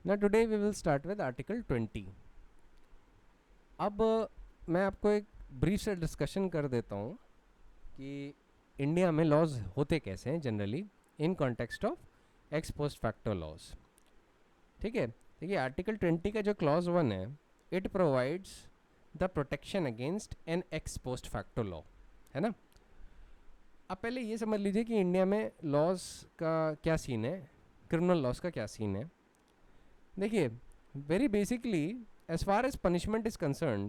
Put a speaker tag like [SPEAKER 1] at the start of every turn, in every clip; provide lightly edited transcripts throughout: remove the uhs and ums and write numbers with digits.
[SPEAKER 1] Now today we will start with Article 20. अब मैं आपको एक ब्रीफ से डिस्कशन कर देता हूँ कि इंडिया में लॉज होते कैसे हैं generally in context of ex post facto laws. ठीक है, देखिए आर्टिकल 20 का जो क्लॉज 1 है, it provides the protection against an ex post facto law, है ना. अब पहले ये समझ लीजिए कि इंडिया में लॉज का क्या सीन है, क्रिमिनल लॉज का क्या सीन है. देखिए very basically as far as punishment is concerned,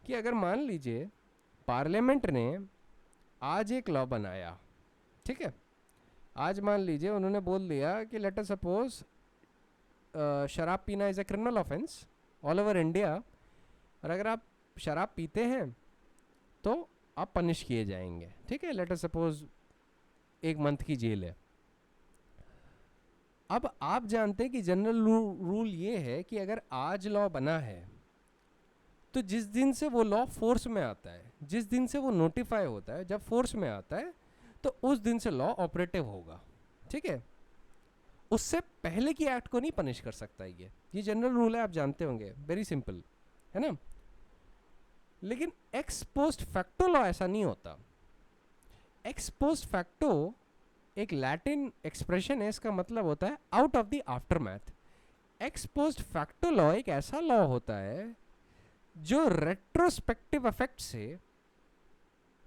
[SPEAKER 1] कि अगर मान लीजिए पार्लियामेंट ने आज एक लॉ बनाया, ठीक है, आज मान लीजिए उन्होंने बोल दिया कि लेट अस सपोज शराब पीना is a criminal offence all over India, और अगर आप शराब पीते हैं तो आप पनिश किए जाएंगे. ठीक है, लेट अस सपोज 1 मंथ की जेल है. अब आप जानते हैं कि जनरल रूल ये है कि अगर आज लॉ बना है तो जिस दिन से वो लॉ फोर्स में आता है, जिस दिन से वो नोटिफाई होता है, जब फोर्स में आता है तो उस दिन से लॉ ऑपरेटिव होगा. ठीक है, उससे पहले की एक्ट को नहीं पनिश कर सकता. ये जनरल रूल है, आप जानते होंगे, वेरी सिंपल है ना. लेकिन एक्स पोस्ट फैक्टो लॉ ऐसा नहीं होता. एक्स पोस्ट फैक्टो एक लैटिन एक्सप्रेशन है, इसका मतलब होता है out of the aftermath. X post facto law एक ऐसा लॉ होता है जो रेट्रोस्पेक्टिव इफेक्ट से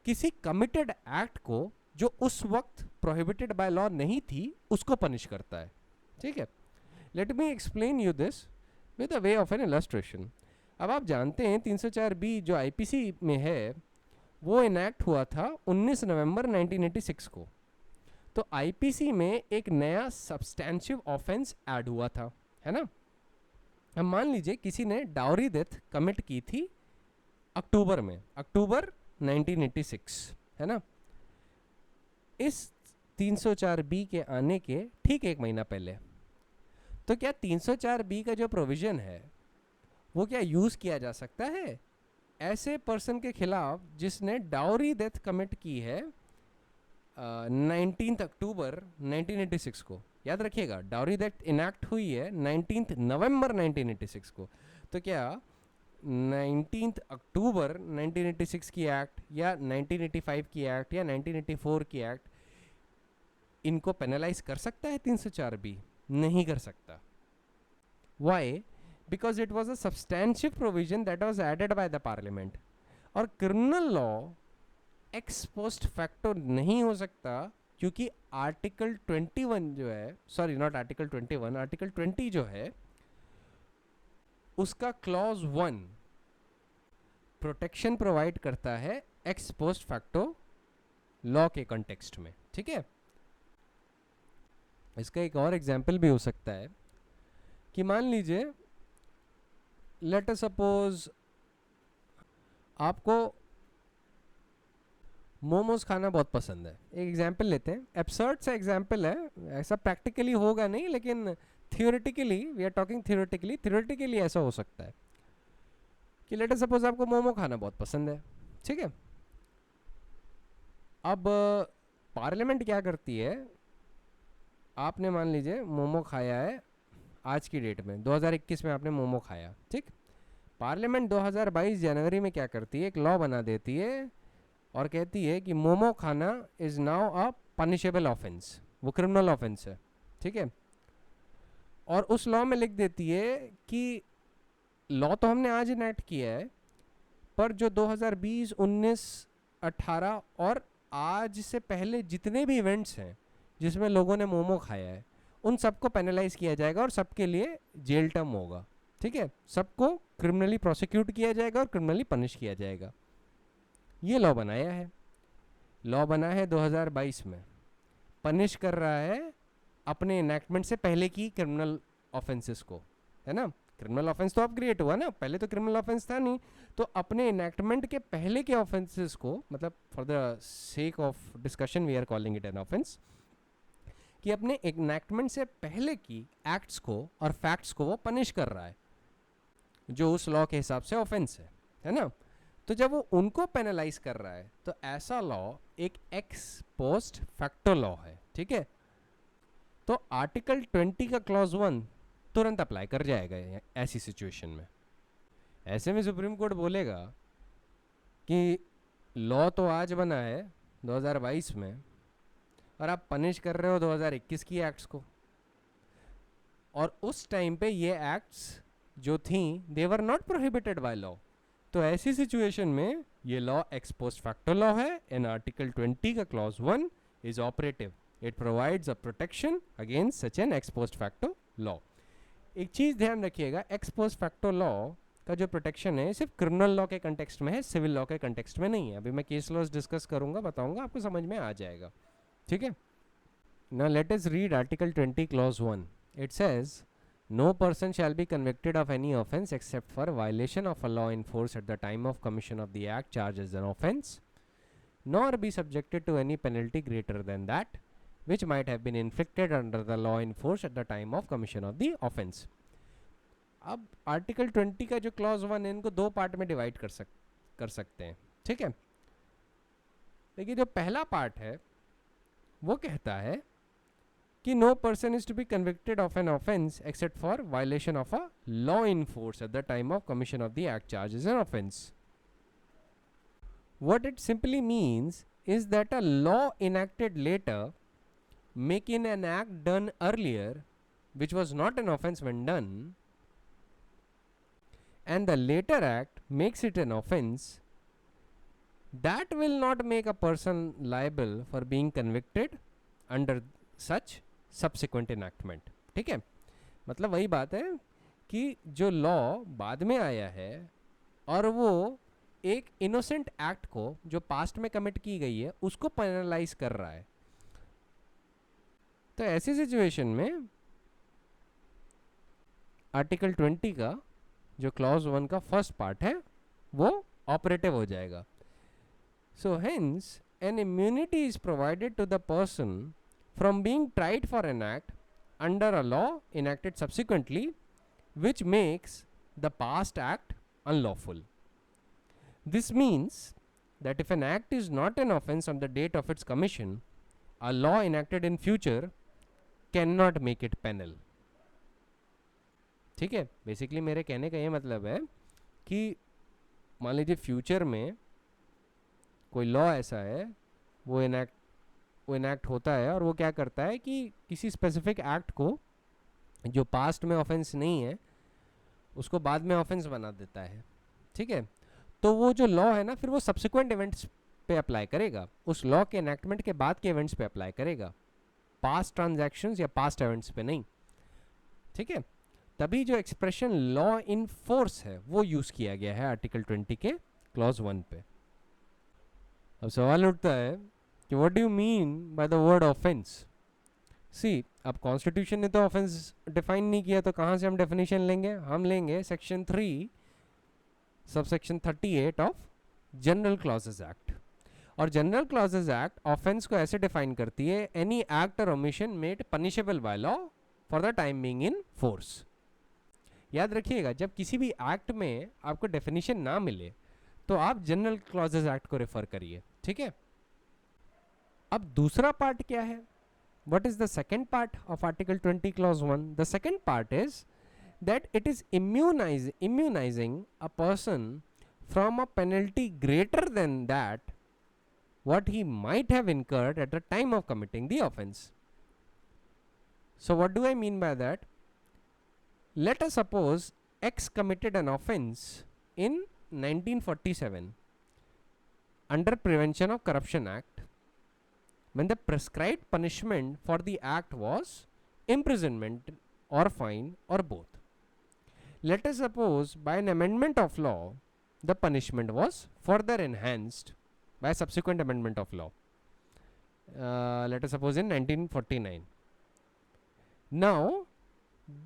[SPEAKER 1] किसी कमिटेड एक्ट को जो उस वक्त प्रोहिबिटेड बाय लॉ नहीं थी उसको पनिश करता है. ठीक है, let me explain you this with a way of N illustration. अब आप जानते हैं 304B जो आईपीसी में है वो इनैक्ट हुआ था 19 नवंबर 1986 को. तो आईपीसी में एक नया सब्सटैंशिव ऑफेंस ऐड हुआ था, है ना. अब मान लीजिए किसी ने डाउरी डेथ कमिट की थी अक्टूबर में, अक्टूबर 1986, है ना. इस 304B के आने के ठीक 1 महीना पहले, तो क्या 304B का जो प्रोविज़न है वो क्या यूज़ किया जा सकता है ऐसे पर्सन के खिलाफ जिसने डाउरी डेथ कमिट की है 19 अक्टूबर 1986 को. याद रखिएगा डाउरी डेथ इनैक्ट हुई है 19 नवंबर 1986 को. तो क्या 19 अक्टूबर 1986 की एक्ट या 1985 की एक्ट या 1984 की एक्ट इनको पेनलाइज कर सकता है 304B? नहीं कर सकता. Y? Because it was a substantive provision that was added by the parliament. और criminal law ex post facto नहीं हो सकता क्योंकि आर्टिकल 21 जो है, सॉरी नॉट आर्टिकल 21, आर्टिकल 20 जो है उसका क्लॉज 1 प्रोटेक्शन प्रोवाइड करता है एक्स पोस्ट फैक्टो लॉ के कॉन्टेक्स्ट में. ठीक है, इसका एक और एग्जाम्पल भी हो सकता है कि मान लीजिए लेट अस सपोज आपको मोमोज खाना बहुत पसंद है. एक एग्जाम्पल लेते हैं, एब्सर्ड सा एग्जाम्पल है, ऐसा प्रैक्टिकली होगा नहीं लेकिन theoretically, we are talking theoretically ऐसा हो सकता है कि लेट अस सपोज आपको मोमो खाना बहुत पसंद है. ठीक है, अब पार्लियामेंट क्या करती है, आपने मान लीजिए मोमो खाया है आज की डेट में 2021 में आपने मोमो खाया. ठीक, पार्लियामेंट 2022 जनवरी में क्या करती है, एक लॉ बना देती है और कहती है कि मोमो खाना is now a punishable offence, वो क्रिमिनल ऑफेंस है. ठीक है, और उस लॉ में लिख देती है कि लॉ तो हमने आज इनैक्ट किया है पर जो 2020, 19, 18 और आज से पहले जितने भी इवेंट्स हैं जिसमें लोगों ने मोमो खाया है उन सबको पेनलाइज किया जाएगा और सबके लिए जेल टर्म होगा. ठीक है, सबको क्रिमिनली प्रोसिक्यूट किया जाएगा और क्रिमिनली पनिश किया जाएगा. ये लॉ बनाया है, लॉ बना है 2022 में, पनिश कर रहा है अपने इनैक्टमेंट से पहले की क्रिमिनल ऑफेंसेस को, है ना. क्रिमिनल ऑफेंस तो अब क्रिएट हुआ ना, पहले तो क्रिमिनल ऑफेंस था नहीं. तो अपने इनैक्टमेंट के पहले के ऑफेंसेस को, मतलब for the sake of discussion we are calling it an offence, कि अपने इनैक्टमेंट से पहले की एक्ट्स को और फैक्ट्स को वो पनिश कर रहा है जो उस लॉ के हिसाब से ऑफेंस है ना. तो जब वो उनको पेनलाइज कर रहा है तो ऐसा लॉ एक एक्स पोस्ट फैक्टो लॉ है. ठीक है, तो आर्टिकल 20 का क्लॉज 1 तुरंत अप्लाई कर जाएगा ऐसी सिचुएशन में। ऐसे में सुप्रीम कोर्ट बोलेगा कि लॉ तो आज बना है 2022 में और आप पनिश कर रहे हो 2021 की एक्ट्स को, और उस टाइम पे ये एक्ट्स जो थी they were not prohibited by law. तो ऐसी सिचुएशन में ये law ex post facto law है एंड आर्टिकल 20 का clause 1 is operative. It provides a protection against such an ex post facto law. एक चीज़ ध्यान रखिएगा, एक्स पोस्ट फैक्टो लॉ का जो प्रोटेक्शन है सिर्फ क्रिमिनल लॉ के कंटेक्स्ट में है, सिविल लॉ के कंटेक्स्ट में नहीं है। अभी मैं केस लॉज डिस्कस करूंगा, बताऊंगा, आपको समझ में आ जाएगा। ठीक है, now let us read article 20 clause 1। It says no person shall be convicted of any offense except for violation of a law in force at the time of commission of the act charged as an offense, nor be subjected to any penalty greater than that which might have been inflicted under the law in force at the time of commission of the offense। अब article 20 का जो clause 1 है इनको दो part में divide कर सकते हैं। ठीक है, देखिए जो पहला पार्ट है वो कहता है कि no person is to be convicted of an offense except for violation of a law in force at the time of commission of the act charged as an offense। What it simply means is that a law enacted later making an act done earlier which was not an offense when done, and the later act makes it an offense, that will not make a person liable for being convicted under such subsequent enactment. ठीक है, मतलब वही बात है कि जो law बाद में आया है और वो एक इनोसेंट एक्ट को जो पास्ट में कमिट की गई है उसको पेनलाइज कर रहा है। तो ऐसी सिचुएशन में आर्टिकल 20 का जो क्लॉज 1 का फर्स्ट पार्ट है वो ऑपरेटिव हो जाएगा। So hence an immunity is provided to the person from being tried for an act under a law enacted subsequently which makes the past act unlawful। This means that if an act is not an offense on the date of its commission, a law enacted in future cannot make it penal। ठीक है, basically मेरे कहने का ये मतलब है कि मान लीजिए फ्यूचर में कोई लॉ ऐसा है वो इनैक्ट होता है और वो क्या करता है कि किसी स्पेसिफिक एक्ट को जो पास्ट में ऑफेंस नहीं है उसको बाद में ऑफेंस बना देता है। ठीक है, तो वो जो लॉ है ना फिर वो सब्सिक्वेंट इवेंट्स पे अप्लाई करेगा, उस लॉ के एनैक्टमेंट के बाद के इवेंट्स पे अप्लाई करेगा, पास्ट ट्रांजैक्शंस या पास्ट इवेंट्स पे नहीं। ठीक है, तभी जो एक्सप्रेशन लॉ इन फोर्स है वो यूज किया गया है आर्टिकल 20 के क्लॉज 1 पे। अब सवाल उठता है कि what do you mean by the word offence. See, अब कॉन्स्टिट्यूशन ने तो ऑफेंस डिफाइन नहीं किया, तो कहाँ से हम डेफिनेशन लेंगे? हम लेंगे section 3 subsection 38 of general clauses act. और जनरल क्लॉजेज एक्ट ऑफेंस को ऐसे डिफाइन करती है, any act or omission made punishable by law for the time being in force. याद रखिएगा, जब किसी भी एक्ट में आपको डेफिनेशन ना मिले तो आप जनरल क्लॉजेज एक्ट को रेफर करिए। ठीक है, अब दूसरा पार्ट क्या है? What is the second part of Article 20 Clause 1? The second part is that it is immunizing a person from a penalty greater than that what he might have incurred at the time of committing the offense. So what do I mean by that? Let us suppose X committed an offense in 1947 under Prevention of Corruption Act, when the prescribed punishment for the act was imprisonment or fine or both. Let us suppose by an amendment of law the punishment was further enhanced by subsequent amendment of law. Let us suppose in 1949. Now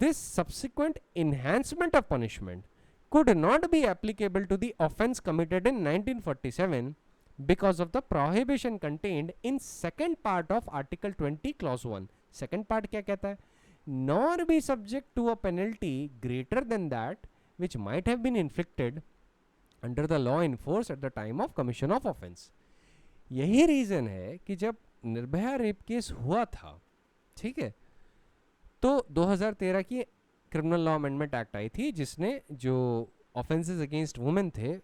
[SPEAKER 1] this subsequent enhancement of punishment could not be applicable to the offense committed in 1947 because of the prohibition contained in second part of Article 20 Clause 1. Second part क्या कहता है? Nor be subject to a penalty greater than that which might have been inflicted under the law in force at the time of commission of offense. यही reason है कि जब Nirbhaya rape case हुआ था, ठीक है, तो 2013 की क्रिमिनल लॉ अमेंडमेंट एक्ट आई थी जिसने जो ऑफेंसेस अगेंस्ट वुमेन थे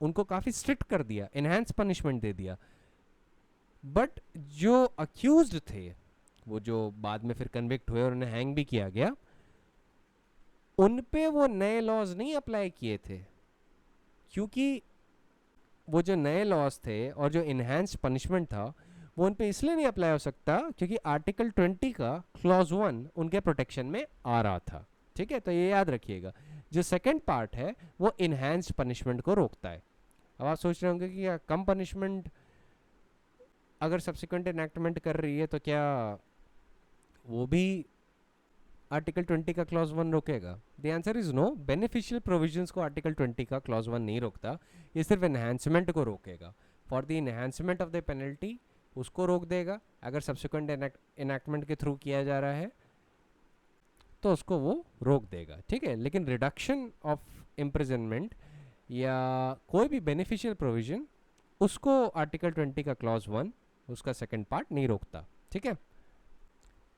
[SPEAKER 1] उनको काफ़ी स्ट्रिक्ट कर दिया, इनहेंस पनिशमेंट दे दिया। बट जो अक्यूज्ड थे, वो जो बाद में फिर कन्विक्ट हुए और उन्हें हैंग भी किया गया, उन पे वो नए लॉज नहीं अप्लाई किए थे, क्योंकि वो जो नए लॉज थे और जो इनहेंस्ड पनिशमेंट था वो उन पे इसलिए नहीं अप्लाई हो सकता क्योंकि आर्टिकल 20 का क्लॉज 1 उनके प्रोटेक्शन में आ रहा था। ठीक है, तो ये याद रखिएगा। जो सेकंड पार्ट है वो इनहेंस्ड पनिशमेंट को रोकता है। अब आप सोच रहे होंगे कि क्या कम पनिशमेंट अगर सब्सिक्वेंट इनैक्टमेंट कर रही है तो क्या वो भी आर्टिकल 20 का क्लॉज 1 रोकेगा? The answer is no. Beneficial provisions को आर्टिकल 20 का क्लॉज 1 नहीं रोकता, ये सिर्फ एनहांसमेंट को रोकेगा। For the enhancement of the penalty उसको रोक देगा। अगर सब्सिक्वेंट इनैक्टमेंट के थ्रू किया जा रहा है तो उसको वो रोक देगा। ठीक है, लेकिन रिडक्शन ऑफ इम्प्रिजनमेंट या कोई भी बेनिफिशियल प्रोविजन उसको आर्टिकल 20 का क्लॉज 1 उसका सेकंड पार्ट नहीं रोकता। ठीक है,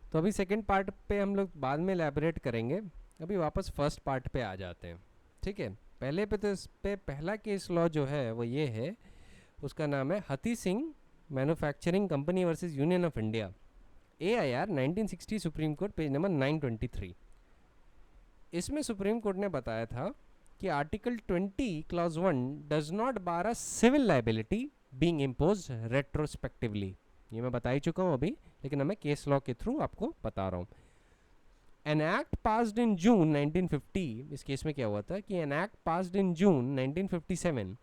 [SPEAKER 1] तो अभी सेकंड पार्ट पे हम लोग बाद में एलैबोरेट करेंगे, अभी वापस फर्स्ट पार्ट पे आ जाते हैं। ठीक है, पहले पे तो इस पे पहला केस लॉ जो है वो ये है, उसका नाम है Hathi Singh manufacturing company versus union of India, AIR 1960 supreme court page number 923। इसमें सुप्रीम कोर्ट ने बताया था कि article 20 clause 1 does not bar a civil liability being imposed retrospectively. ये मैं बता ही चुका हूँ अभी, लेकिन मैं केस लॉ के थ्रू आपको बता रहा हूँ। एन एक्ट पास्ड इन जून 1950, इस केस में क्या हुआ था कि an act passed in June 1957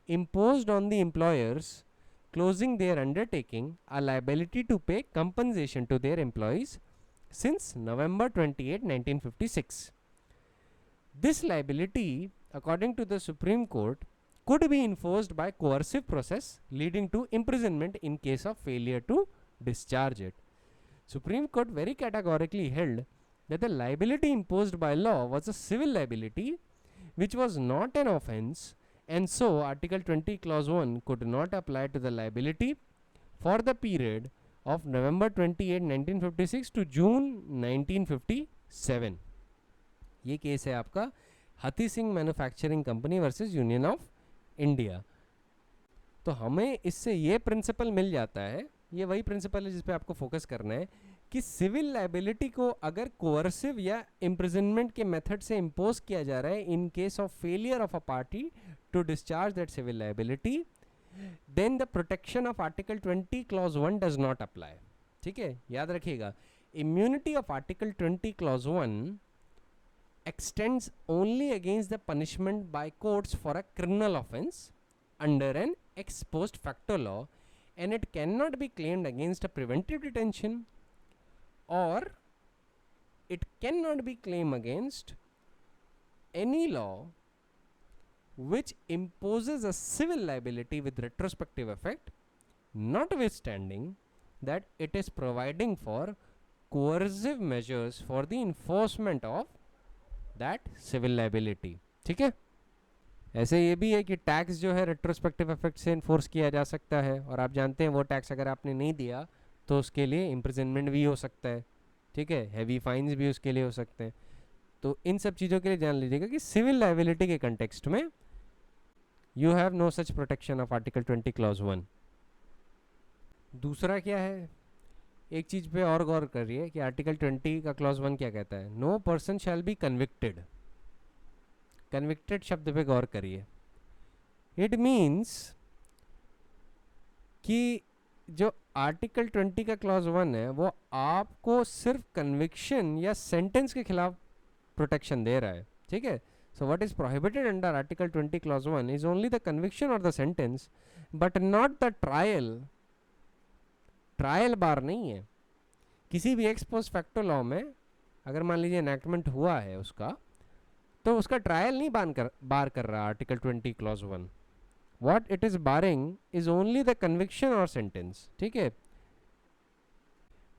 [SPEAKER 1] imposed on the employers closing their undertaking a liability to pay compensation to their employees since November 28, 1956. This liability, according to the Supreme Court, could be enforced by coercive process leading to imprisonment in case of failure to discharge it. Supreme Court very categorically held that the liability imposed by law was a civil liability which was not an offense, and so Article 20 Clause 1 could not apply to the liability for the period of November 28, 1956 to June 1957. ये case है आपका हथी Singh manufacturing company versus union of India. तो हमें इससे ये principal मिल जाता है, ये वही प्रिंसिपल है जिस पे आपको फोकस करना है कि सिविल लाइबिलिटी को अगर कोअर्सिव या इम्प्रिजनमेंट के मेथड से इम्पोज किया जा रहा है in case of failure of a party to discharge that civil liability, then the protection of Article 20 Clause 1 does not apply. ठीक है, याद रखिएगा, immunity of Article 20 Clause 1 extends only against the punishment by courts for a criminal offense under an ex post facto law, and it cannot be claimed against a preventive detention, or it cannot be claimed against any law which imposes a civil liability with retrospective effect, notwithstanding that it is providing for coercive measures for the enforcement of that civil liability. ठीक है, ऐसे ये भी है कि tax जो है retrospective effect से इन्फोर्स किया जा सकता है, और आप जानते हैं वो टैक्स अगर आपने नहीं दिया तो उसके लिए इम्प्रिजनमेंट भी हो सकता है। ठीक है, हैवी फाइन्स भी उसके लिए हो सकते हैं। तो इन सब चीज़ों के लिए जान लीजिएगा कि सिविल लाइबिलिटी के कंटेक्स्ट में you have no such protection of Article 20 Clause 1. दूसरा क्या है, एक चीज़ पे और गौर करिए कि आर्टिकल 20 का क्लॉज 1 क्या कहता है, no person shall be convicted. Convicted शब्द पे गौर करिए। इट मीन्स कि जो आर्टिकल 20 का क्लॉज 1 है वो आपको सिर्फ कन्विक्शन या सेंटेंस के खिलाफ प्रोटेक्शन दे रहा है। ठीक है, so what is prohibited under Article 20 Clause 1 is only the conviction or the sentence, but not the trial. Trial bar नहीं है। किसी भी एक्स पोस्ट फैक्टो लॉ में अगर मान लीजिए एनैक्टमेंट हुआ है उसका, तो उसका ट्रायल नहीं बार कर रहा article 20 clause 1। What it is barring is only the conviction और सेंटेंस। ठीक है,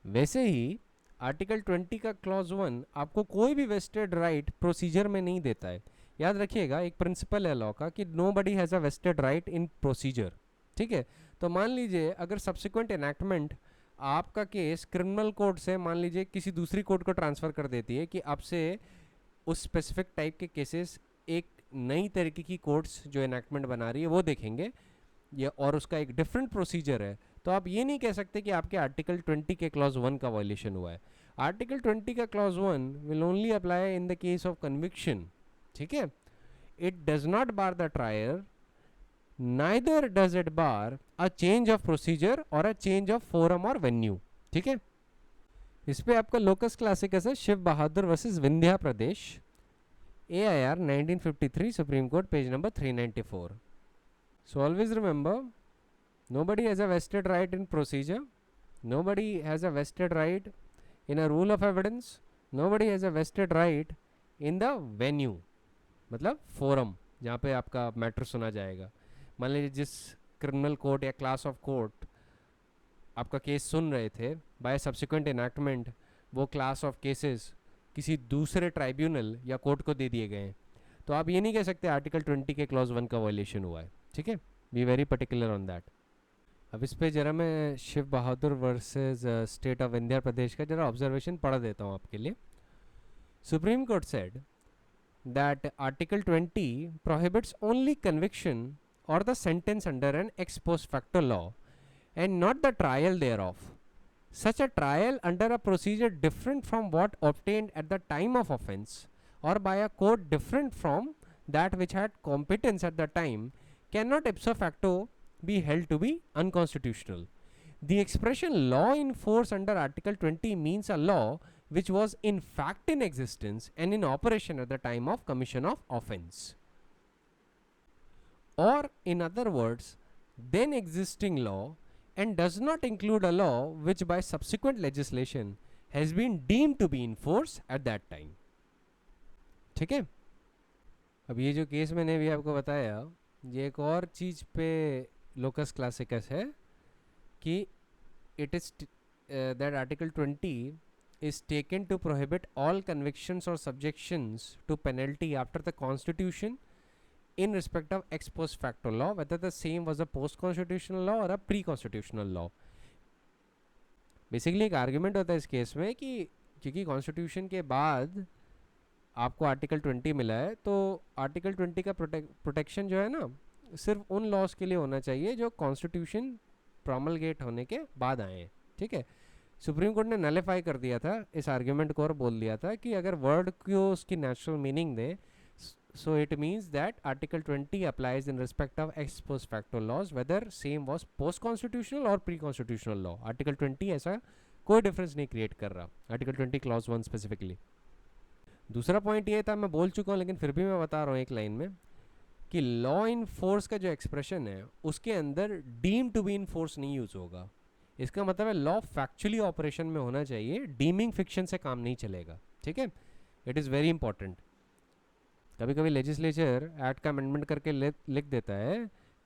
[SPEAKER 1] वैसे ही आर्टिकल 20 का क्लॉज 1 आपको कोई भी वेस्टेड राइट प्रोसीजर में नहीं देता है। याद रखिएगा, एक प्रिंसिपल है लॉ का कि nobody has a vested right in procedure. ठीक है, तो मान लीजिए अगर सब्सिक्वेंट एनैक्टमेंट आपका केस क्रिमिनल कोर्ट से मान लीजिए किसी दूसरी कोर्ट को ट्रांसफ़र कर देती है कि अब से उस स्पेसिफिक टाइप के केसेस एक नई तरीके की कोर्ट्स जो इनैक्टमेंट बना रही है वो देखेंगे, ये और उसका एक डिफरेंट प्रोसीजर है, तो आप ये नहीं कह सकते कि आपके आर्टिकल 20 के क्लॉज 1 का वायलेशन हुआ है। आर्टिकल 20 का clause 1 will only apply in the case of conviction, ठीक है। It does not bar the trial, neither does it bar a change of procedure और अ चेंज ऑफ फोरम और venue, ठीक है। इस पे आपका लोकस क्लासिकस है Shiv Bahadur versus Vindhya Pradesh, AIR 1953, supreme court, page number 394. So always remember, nobody has a vested right in procedure, nobody has a vested right in a rule of evidence, nobody has a vested right in the venue, मतलब forum जहाँ पे आपका matter सुना जाएगा। मान लीजिए जिस criminal court या क्लास ऑफ कोर्ट आपका केस सुन रहे थे, बाय सब्सिक्वेंट इनैक्टमेंट वो क्लास ऑफ केसेस किसी दूसरे ट्राइब्यूनल या कोर्ट को दे दिए गए हैं, तो आप ये नहीं कह सकते आर्टिकल 20 के क्लॉज 1 का वायलेशन हुआ है, ठीक है। Be very particular on that. अब इस पे जरा मैं Shiv Bahadur versus state of Vindhya Pradesh का जरा ऑब्जर्वेशन पढ़ देता हूँ आपके लिए। Supreme court said that article 20 prohibits only conviction or the sentence under an ex post facto law and not the trial thereof. Such a trial under a procedure different from what obtained at the time of offence or by a court different from that which had competence at the time cannot ipso facto be held to be unconstitutional. The expression law in force under Article 20 means a law which was in fact in existence and in operation at the time of commission of offence. Or in other words, then existing law and does not include a law which by subsequent legislation has been deemed to be in force at that time, ठीक है। अब ये जो case मैंने भी आपको बताया, ये एक और चीज़ पे लोकस क्लासिकस है कि it is that article 20 is taken to prohibit all convictions or subjections to penalty after the constitution in respect of ex post facto law, whether the same was a post constitutional law or a pre constitutional law. Basically एक argument होता है इस case में कि क्योंकि constitution के बाद आपको आर्टिकल 20 मिला है, तो आर्टिकल 20 का प्रोटेक्शन जो है ना सिर्फ उन लॉज के लिए होना चाहिए जो कॉन्स्टिट्यूशन प्रोमलगेट होने के बाद आए हैं, ठीक है। सुप्रीम कोर्ट ने नलिफाई कर दिया था इस आर्ग्यूमेंट को और बोल दिया था कि अगर वर्ड को उसकी natural meaning they, so it means that article 20 applies in respect of ex post facto laws whether same was post constitutional or pre constitutional law. article 20 ऐसा कोई डिफरेंस नहीं क्रिएट कर रहा, article 20 clause 1 स्पेसिफिकली। दूसरा point ये था, मैं बोल चुका हूँ लेकिन फिर भी मैं बता रहा हूँ एक लाइन में, कि लॉ इन फोर्स का जो एक्सप्रेशन है उसके अंदर deem to be in force नहीं यूज होगा। इसका मतलब है लॉ फैक्चुअली ऑपरेशन में होना चाहिए, डीमिंग फिक्शन से काम नहीं चलेगा, ठीक है। It is very important. कभी कभी लेजिस्लेचर एक्ट का अमेंडमेंट करके लिख देता है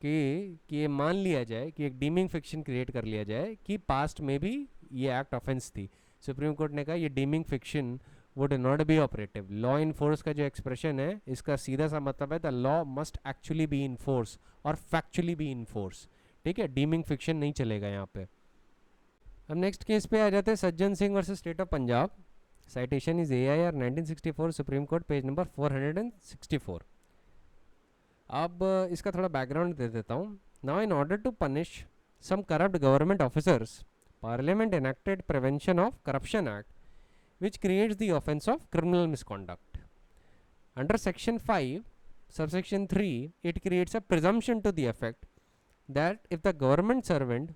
[SPEAKER 1] कि ये मान लिया जाए कि एक डीमिंग फिक्शन क्रिएट कर लिया जाए कि पास्ट में भी ये एक्ट ऑफेंस थी। सुप्रीम कोर्ट ने कहा ये dimming fiction would not be operative. Law in force का जो एक्सप्रेशन है इसका सीधा सा मतलब है the law must actually B in force और फैक्चुअली बी इन फोर्स, ठीक है। डीमिंग फिक्शन नहीं चलेगा यहाँ पे। अब नेक्स्ट केस पे आ जाते हैं, Sajjan Singh versus state of Punjab. Citation is AIR 1964, Supreme Court, page number 464. अब इसका थोड़ा बैकग्राउंड दे देता हूँ। Now in order to punish some corrupt government officers, Parliament enacted Prevention of Corruption Act, which creates the offence of criminal misconduct. Under Section 5, subsection 3, it creates a presumption to the effect that if the government servant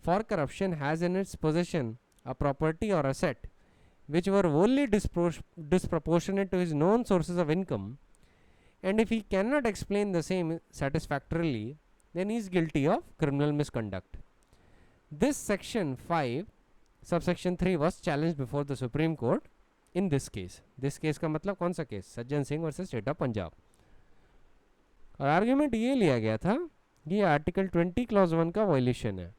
[SPEAKER 1] for corruption has in its possession a property or asset which were wholly disproportionate to his known sources of income, and if he cannot explain the same satisfactorily, then he is guilty of criminal misconduct. This section 5 subsection 3 was challenged before the Supreme Court in this case. This case का मतलब कौन सा case? Sajjan Singh versus state of Punjab. और argument ये लिया गया था कि आर्टिकल 20 क्लॉज 1 का वायलेशन है।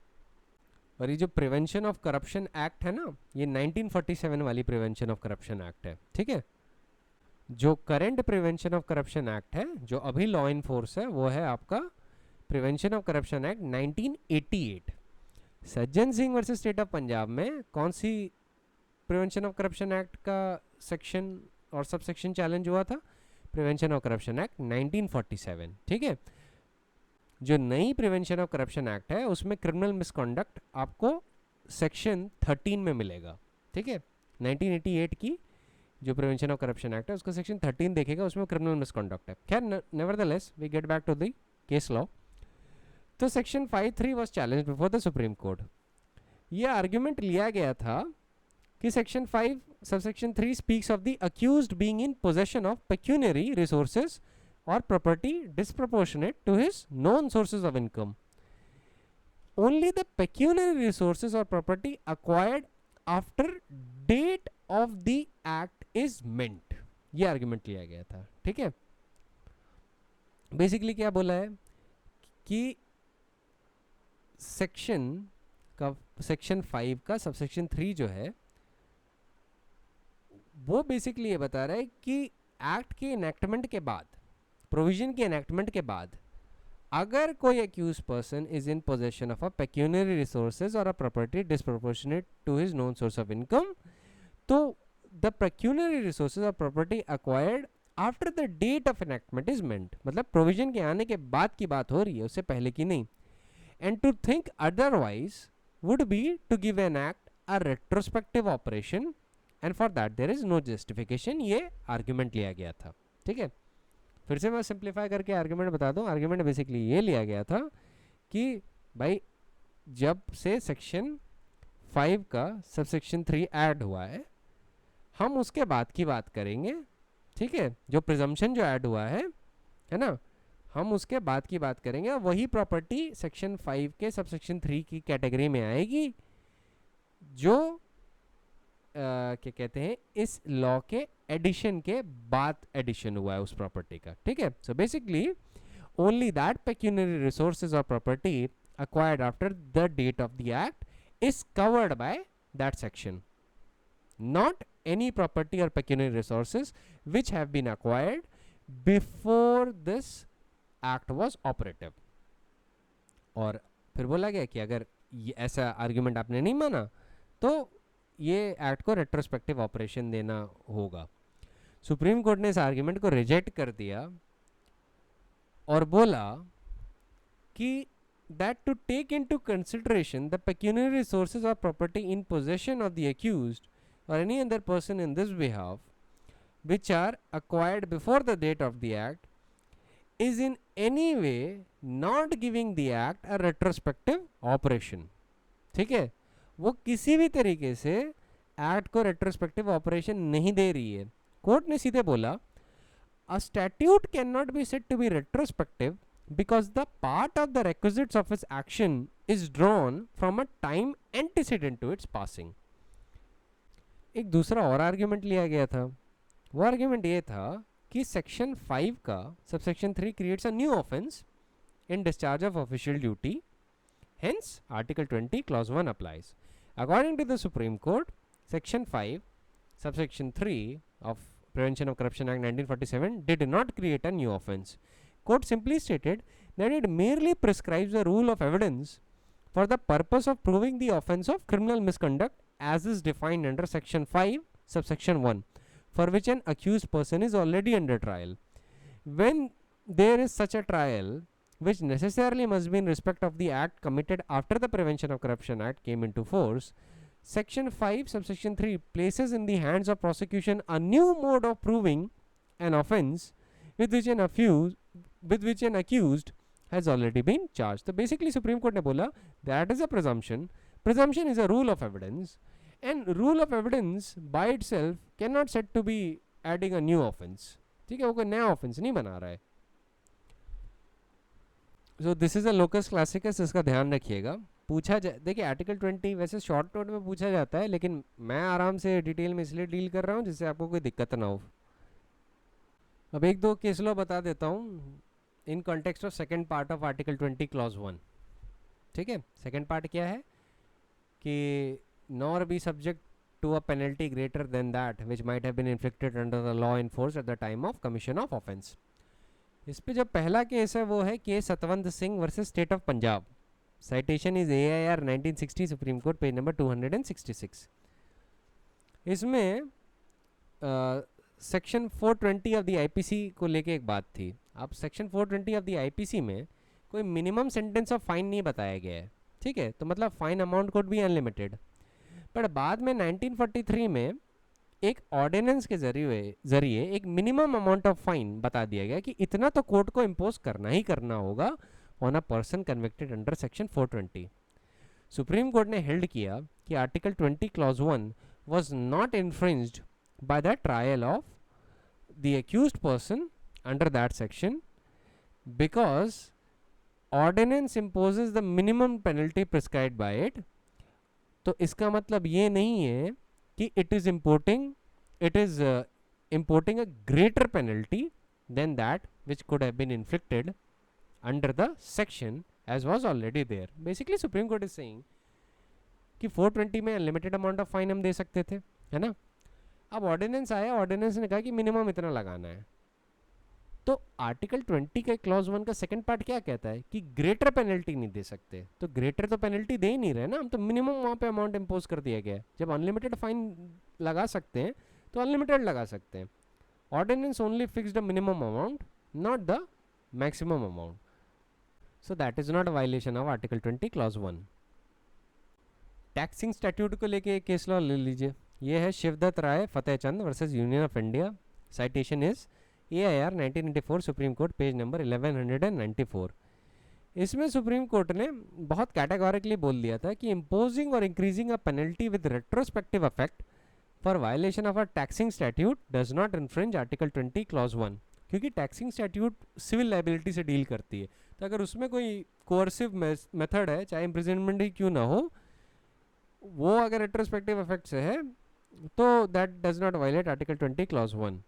[SPEAKER 1] और ये जो प्रिवेंशन ऑफ करप्शन एक्ट है ना, ये 1947 वाली प्रिवेंशन ऑफ करप्शन एक्ट है, ठीक है। जो current prevention of corruption act है, जो अभी लॉ इन फोर्स है, वो है आपका prevention of corruption act 1988। Sajjan Singh versus state of Punjab में कौन सी प्रिवेंशन ऑफ करप्शन एक्ट का सेक्शन और सब सेक्शन चैलेंज हुआ था? प्रिवेंशन ऑफ करप्शन एक्ट 1947, ठीक है। जो नई प्रिवेंशन ऑफ करप्शन एक्ट है उसमें क्रिमिनल मिसकॉन्डक्ट आपको सेक्शन 13 में मिलेगा, ठीक है। 1988 की जो प्रिवेंशन ऑफ करप्शन एक्ट है उसका सेक्शन 13 देखेगा, उसमें क्रिमिनल मिसकॉन्डक्ट है। खैर, nevertheless we get back to the case law. तो section 53 was challenged before the supreme court. ये आर्ग्यूमेंट लिया गया था कि section 5 subsection 3 speaks of the accused being in possession of pecuniary resources or property disproportionate to his known sources of income. Only the pecuniary resources or property acquired after date of the act is meant. ये argument लिया गया था, ठीक है। Basically क्या बोला है कि सेक्शन 5 का सबसेक्शन 3 जो है वो बेसिकली ये बता रहा है कि एक्ट के इनेक्टमेंट के बाद, प्रोविजन के एनेक्टमेंट के बाद, अगर कोई accused person is in possession of a pecuniary resources or a property disproportionate to his known source of income, तो the pecuniary resources or property acquired after the date of enactment is meant, मतलब provision के आने के बाद की बात हो रही है, उससे पहले की नहीं। And to think otherwise would be to give an act a retrospective operation and for that there is no justification. ये आर्ग्यूमेंट लिया गया था, ठीक है। फिर से मैं सिंप्लीफाई करके आर्ग्यूमेंट बता दूं। आर्ग्यूमेंट बेसिकली ये लिया गया था कि भाई जब से सेक्शन 5 का सबसेक्शन 3 ऐड हुआ है, हम उसके बाद की बात करेंगे, ठीक है। जो प्रिजम्पशन जो ऐड हुआ है ना, हम उसके बाद की बात करेंगे। और वही प्रॉपर्टी सेक्शन 5 के सबसेक्शन 3 की कैटेगरी में आएगी जो क्या कहते हैं, इस लॉ के एडिशन के बाद एडिशन हुआ है उस प्रॉपर्टी का, ठीक है। So basically only that pecuniary resources or property acquired after the date of the act is covered by that section, not any property or pecuniary resources which have been acquired before this act was operative. और फिर बोला गया कि अगर ये ऐसा argument आपने नहीं माना तो ये एक्ट को रेट्रोस्पेक्टिव ऑपरेशन देना होगा। सुप्रीम कोर्ट ने इस आर्ग्यूमेंट को रिजेक्ट कर दिया और बोला कि that to take into consideration the pecuniary resources or property in possession of the accused or any other person in this behalf which are acquired before the date of the act is in any way not giving the act a retrospective operation, ठीक है। वो किसी भी तरीके से act को retrospective operation नहीं दे रही है। कोर्ट ने सीधे बोला a statute cannot be said to be retrospective because the part of the requisites of its action is drawn from a time antecedent to its passing. एक दूसरा और आर्ग्यूमेंट लिया गया था। वो आर्ग्यूमेंट ये था कि सेक्शन 5 का subsection 3 creates a new offence in discharge of official duty, hence article 20 clause 1 applies. According to the supreme court, section 5 subsection 3 of Prevention of Corruption Act 1947 did not create a new offence. Court simply stated that it merely prescribes a rule of evidence for the purpose of proving the offence of criminal misconduct as is defined under section 5 subsection 1, for which an accused person is already under trial. When there is such a trial, which necessarily must be in respect of the act committed after the Prevention of Corruption Act came into force, section 5 subsection 3 places in the hands of prosecution a new mode of proving an offence with which an accused has already been charged. So basically Supreme Court ने बोला that is a presumption. Presumption is a rule of evidence, and rule of evidence by itself cannot said to be adding a new offence. ठीक है, वो कोई नया offence नहीं बना रहा है। So this is a locus classicus, इसका ध्यान रखिएगा। पूछा जाए, देखिए आर्टिकल 20 वैसे शॉर्ट नोट में पूछा जाता है, लेकिन मैं आराम से डिटेल में इसलिए डील कर रहा हूँ जिससे आपको कोई दिक्कत ना हो। अब एक दो केस लॉ बता देता हूँ in context of second part of article 20 clause 1, ठीक है। सेकंड पार्ट क्या है कि nor be subject to a penalty greater than that which might have been inflicted under the law in force at the time of commission of offence. इस पे जो पहला case है वो है case Satwant Singh versus state of Punjab. Citation is AIR 1960 supreme court page number 266। इसमें section 420 of the IPC को लेके एक बात थी. अब सेक्शन 420 ऑफ द आईपीसी में कोई मिनिमम सेंटेंस ऑफ फाइन नहीं बताया गया है, ठीक है. तो मतलब fine amount could be unlimited. पर बाद में 1943 में एक ऑर्डिनेंस के जरिए एक मिनिमम अमाउंट ऑफ फाइन बता दिया गया कि इतना तो कोर्ट को इम्पोज करना ही करना होगा on a person convicted under section 420. Supreme court ने हेल्ड किया कि article 20 clause 1 was not infringed by the trial of the accused person under that section because ordinance imposes the minimum penalty prescribed by it. तो इसका मतलब ये नहीं है कि it is importing a greater penalty than that which could have been inflicted under the section as was already there. Basically Supreme Court is saying कि 420 में unlimited amount of fine हम दे सकते थे, है ना. अब ऑर्डिनेंस आया, ऑर्डिनेंस ने कहा कि मिनिमम इतना लगाना है. तो आर्टिकल 20 के क्लॉज 1 का सेकंड पार्ट क्या कहता है कि ग्रेटर पेनल्टी नहीं दे सकते. तो ग्रेटर तो पेनल्टी दे ही नहीं रहे ना हम, तो मिनिमम वहाँ पे अमाउंट इम्पोज कर दिया गया है. जब अनलिमिटेड फाइन लगा सकते हैं तो अनलिमिटेड लगा सकते हैं. Ordinance only fixed a minimum amount, not the maximum amount. So that is not a violation of article 20 clause 1. Taxing statute को लेके एक केस लॉ ले लीजिए. ये है Shivdutt Rai Fatehchand versus union of India. Citation is AIR 1994 supreme court page number 1194. इसमें supreme court ने बहुत कैटेगोरिकली बोल दिया था कि इम्पोजिंग और increasing a penalty with retrospective effect for violation of a taxing statute does not infringe article 20 clause 1. क्योंकि taxing statute civil liability से डील करती है. तो अगर उसमें कोई कोअर्सिव मेथड है, चाहे इम्प्रिजनमेंट ही क्यों ना हो, वो अगर रेट्रोस्पेक्टिव इफेक्ट से है तो that does not violate article 20 clause 1.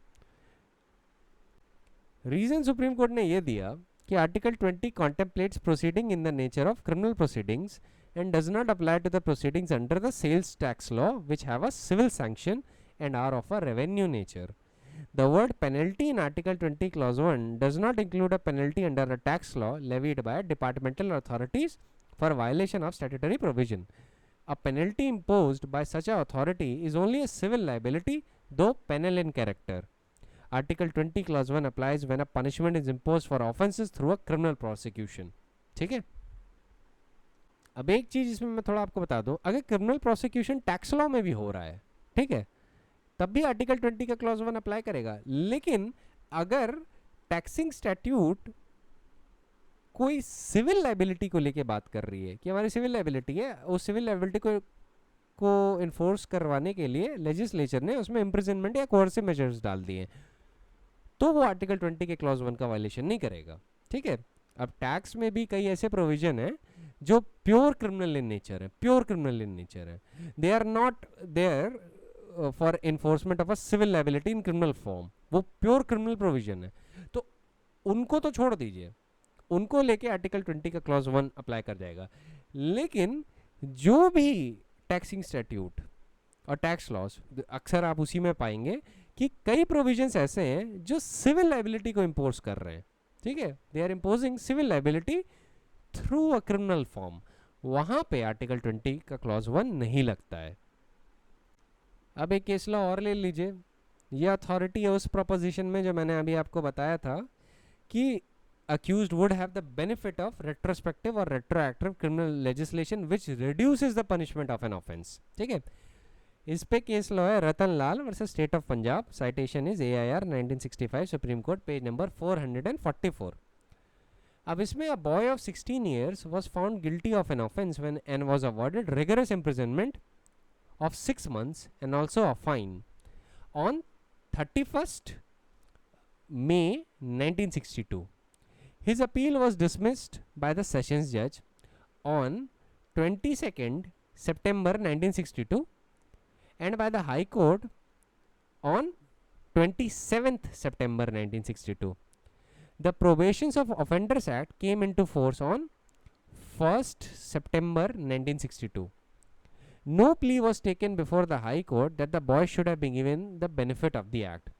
[SPEAKER 1] Reason supreme court ने ये दिया कि article 20 contemplates proceeding in the nature of criminal proceedings and does not apply to the proceedings under the sales tax law which have a civil sanction and are of a revenue nature. The word penalty in Article 20 Clause 1 does not include a penalty under a tax law levied by departmental authorities for violation of statutory provision. A penalty imposed by such an authority is only a civil liability, though penal in character. Article 20 Clause 1 applies when a punishment is imposed for offences through a criminal prosecution. ठीक है. अब एक चीज इसमें मैं थोड़ा आपको बता दूं, अगर क्रिमिनल प्रोसिक्यूशन टैक्स लॉ में भी हो रहा है, ठीक है, तब भी आर्टिकल 20 का क्लॉज 1 अप्लाई करेगा. लेकिन अगर टैक्सिंग स्टैट्यूट कोई सिविल लाइबिलिटी को लेके बात कर रही है कि हमारी सिविल लाइबिलिटी है, उस सिविल लाइबिलिटी को इन्फोर्स करवाने के लिए लेजिस्लेचर ने उसमें इम्प्रिजनमेंट या कोर्सिव मेजर्स डाल दिए, तो वो आर्टिकल 20 के क्लॉज 1 का वायलेशन नहीं करेगा. ठीक है. अब टैक्स में भी कई ऐसे प्रोविजन है जो प्योर क्रिमिनल इन नेचर है, प्योर क्रिमिनल इन नेचर है. They are not there for enforcement of a civil liability in criminal form. वो प्योर क्रिमिनल प्रोविजन है, तो उनको तो छोड़ दीजिए, उनको लेके आर्टिकल 20 का क्लॉज 1 अप्लाई कर जाएगा. लेकिन जो भी टैक्सिंग स्टैट्यूट और टैक्स लॉस, अक्सर आप उसी में पाएंगे कि कई प्रोविजंस ऐसे हैं जो सिविल लाइबिलिटी को इम्पोज कर रहे हैं. ठीक है. They are imposing civil liability through a criminal form. वहां पे आर्टिकल 20 का क्लॉज 1 नहीं लगता है. अब एक केस लॉ और ले लीजिए. यह अथॉरिटी है उस प्रोपोजिशन में जो मैंने अभी आपको बताया था कि accused would have the benefit of retrospective or retroactive criminal legislation which reduces the punishment of an offense. ठीक है. इस पे केस लॉ है Ratan Lal versus state of Punjab. Citation is AIR 1965 supreme court page number 444. अब इसमें a boy of 16 years was found guilty of an offense when and was awarded rigorous imprisonment of 6 months and also a fine on 31st May 1962. His appeal was dismissed by the Sessions Judge on 22nd September 1962 and by the High Court on 27th September 1962. The Probations of Offenders Act came into force on 1st September 1962. No plea was taken before the High Court that the boy should have been given the benefit of the Act.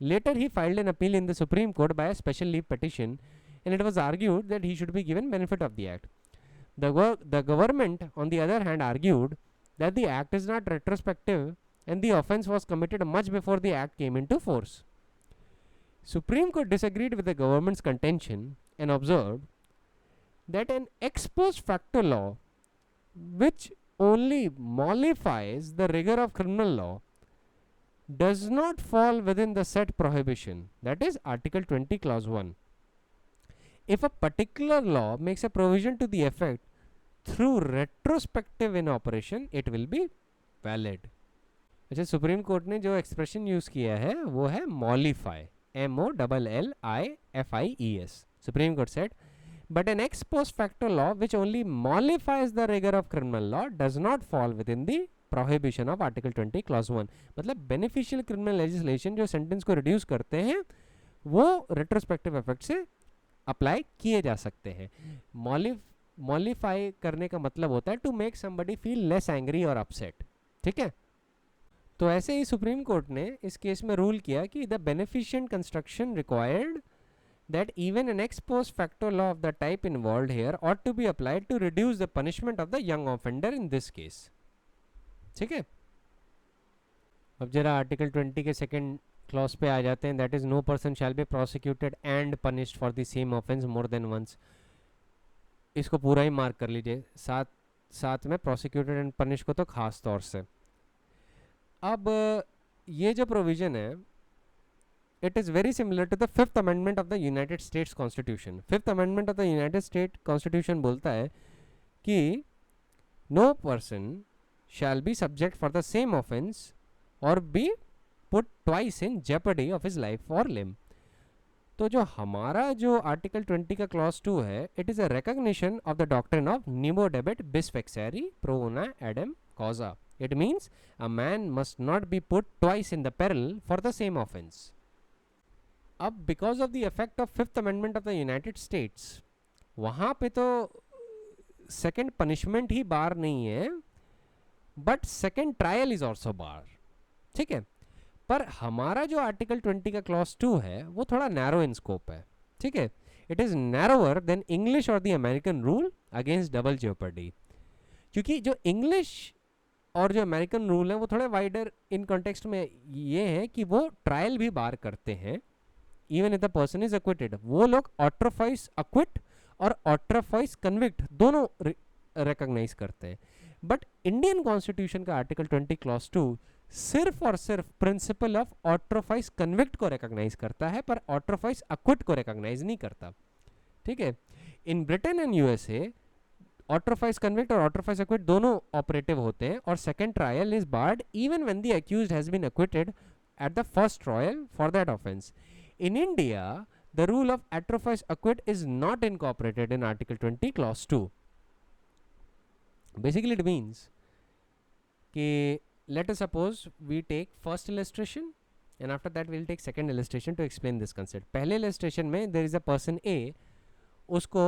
[SPEAKER 1] Later he filed an appeal in the Supreme Court by a special leave petition, and it was argued that he should be given benefit of the act. The government, on the other hand, argued that the act is not retrospective and the offence was committed much before the act came into force. Supreme Court disagreed with the government's contention and observed that an ex post facto law which only mollifies the rigor of criminal law does not fall within the said prohibition, that is Article 20 Clause 1. If a particular law makes a provision to the effect through retrospective in operation, it will be valid. अच्छा, supreme court ने जो expression use किया है वो है मॉलिफाई, MOLLIFIES. Supreme Court said, but an ex post facto law which only mollifies the rigor of criminal law does not fall within the prohibition of Article 20 Clause 1. मतलब beneficial criminal legislation जो sentence को reduce करते हैं वो retrospective effect से apply किए जा सकते हैं. Mollify करने का मतलब होता है to make somebody feel less angry or upset. ठीक है, तो ऐसे ही सुप्रीम कोर्ट ने इस केस में रूल किया कि the beneficent construction required that even an ex post facto law of the type involved here ought to be applied to reduce the punishment of the young offender in this case. ठीक है, अब जरा article 20 के second clause पे आ जाते हैं. That is no person shall be prosecuted and punished for the same offence more than once. इसको पूरा ही मार्क कर लीजिए, साथ में प्रोसिक्यूटेड एंड पनिश को तो खास तौर से. अब ये जो प्रोविजन है it is very similar to the Fifth Amendment of the United States Constitution. Fifth Amendment of the United States Constitution बोलता है कि no person shall be subject for the same offense or be put twice in jeopardy of his life or limb. तो जो हमारा जो article 20 का clause 2 है, it is a recognition of the doctrine of nemo debet bis vexare pro una adem causa. It means a man must not be put twice in the peril for the same offense. अब because of the effect of fifth amendment of the United States वहाँ पे तो second punishment ही bar नहीं है, but second trial is also bar. ठीक है, पर हमारा जो आर्टिकल 20 का क्लॉज 2 है वो थोड़ा नैरो इन स्कोप है. ठीक है, it is narrower than English और the American rule against double jeopardy. क्योंकि जो इंग्लिश और जो अमेरिकन रूल है वो थोड़े वाइडर इन कॉन्टेक्स्ट में ये है कि वो ट्रायल भी बार करते हैं even if the person is acquitted. वो लोग ऑट्रोफाइस अक्विट और ऑट्रोफाइस कन्विक्ट दोनों रिकॉग्नाइज करते हैं. बट इंडियन कॉन्स्टिट्यूशन का आर्टिकल 20 क्लॉज 2 सिर्फ और सिर्फ प्रिंसिपल ऑफ ऑट्रोफाइस कन्विक्ट को रिकॉग्नाइज करता है, पर ऑट्रोफाइस अक्विट को रिकॉग्नाइज नहीं करता. ठीक है, in Britain and USA autrefois convict or autrefois acquit दोनों ऑपरेटिव होते हैं और second trial is barred even when the accused has been acquitted at the first trial for that offence. In India, the rule of atrophies acquit is not incorporated in Article 20 Clause 2. Basically, it means कि let us suppose we take first illustration and after that we'll take second illustration to explain this concept. पहले illustration में there is a person A, उसको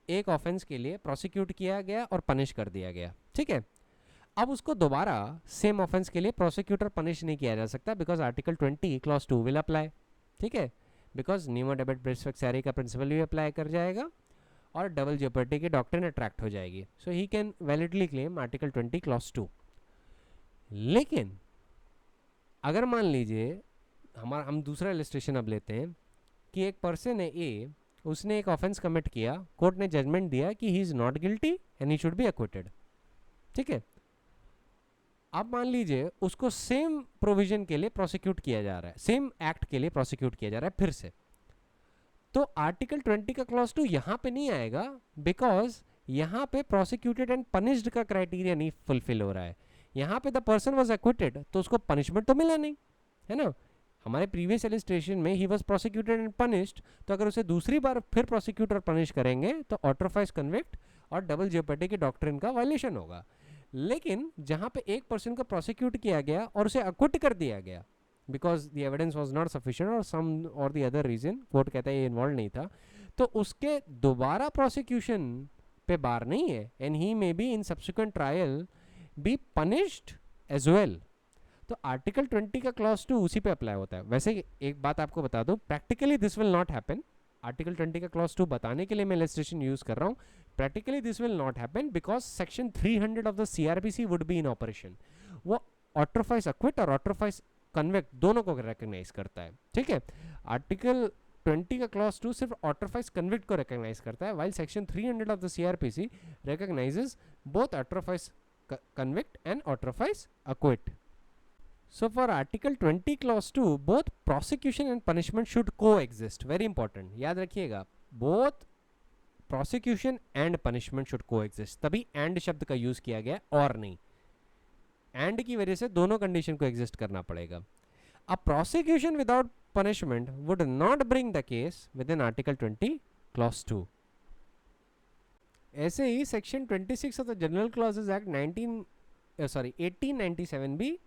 [SPEAKER 1] एक offense के लिए prosecute किया गया और punish कर दिया गया. ठीक है, अब उसको दोबारा same offense के लिए prosecutor punish नहीं किया जा सकता because Article 20 Clause 2 will apply. ठीक है, बिकॉज नीमो डेबिट बिस वेक्सारे का प्रिंसिपल भी अप्लाई कर जाएगा और डबल जेपर्टी की डॉक्ट्रिन अट्रैक्ट हो जाएगी. So he can validly claim article 20 clause 2. लेकिन अगर मान लीजिए हम दूसरा इलस्ट्रेशन अब लेते हैं कि एक पर्सन है ए, उसने एक ऑफेंस कमिट किया, कोर्ट ने जजमेंट दिया कि he is not guilty and he should be acquitted. ठीक है, अब मान लीजिए उसको सेम प्रोविजन के लिए प्रोसिक्यूट किया जा रहा है, सेम एक्ट के लिए प्रोसिक्यूट किया जा रहा है फिर से, तो आर्टिकल 20 का क्लॉज 2 यहाँ पे नहीं आएगा बिकॉज यहाँ पे प्रोसिक्यूटेड एंड पनिश्ड का क्राइटेरिया नहीं फुलफिल हो रहा है. यहाँ पे द पर्सन वाज एक्विटेड तो उसको पनिशमेंट तो मिला नहीं है ना. हमारे प्रीवियस इलस्ट्रेशन में he was prosecuted and punished, तो अगर उसे दूसरी बार फिर प्रोसिक्यूटर पनिश करेंगे तो ऑट्रोफाइस कन्विक्ट और डबल जेपर्टी की डॉक्ट्रिन का वायलेशन होगा. लेकिन जहाँ पे एक पर्सन को प्रोसिक्यूट किया गया और उसे अक्विट कर दिया गया because the evidence was not sufficient और सम और द अदर रीजन, कोर्ट कहता है ये इन्वॉल्व नहीं था, तो उसके दोबारा प्रोसिक्यूशन पे बार नहीं है and he may be in subsequent trial be punished as well. तो आर्टिकल 20 का क्लॉज 2 उसी पे अप्लाई होता है. वैसे एक बात आपको बता दूं, practically this will not happen. Article 20 का क्लॉज 2 बताने के लिए मैं इलस्ट्रेशन यूज कर रहा हूँ. Practically this will not happen because section 300 of the CRPC would be in operation. वो ऑट्रोफाइस अक्विट और ऑट्रोफाइस कन्विक्ट दोनों को रिकॉग्नाइज करता है, ठीक है। आर्टिकल 20 का क्लॉज 2 सिर्फ ऑट्रोफाइस कन्विक्ट को रिकॉग्नाइज करता है, while section 300 of the CrPC recognises both autrefois convict and authorize acquit. So for article 20 clause 2 both prosecution and punishment should coexist. Very important, याद रखिएगा, both prosecution and punishment should coexist. तभी and शब्द का use किया गया और नहीं, and की वजह से दोनों कंडीशन को एग्जिस्ट करना पड़ेगा. A prosecution without punishment would not bring the case within article 20 clause 2. ऐसे ही section 26 of the general clauses act 1897 भी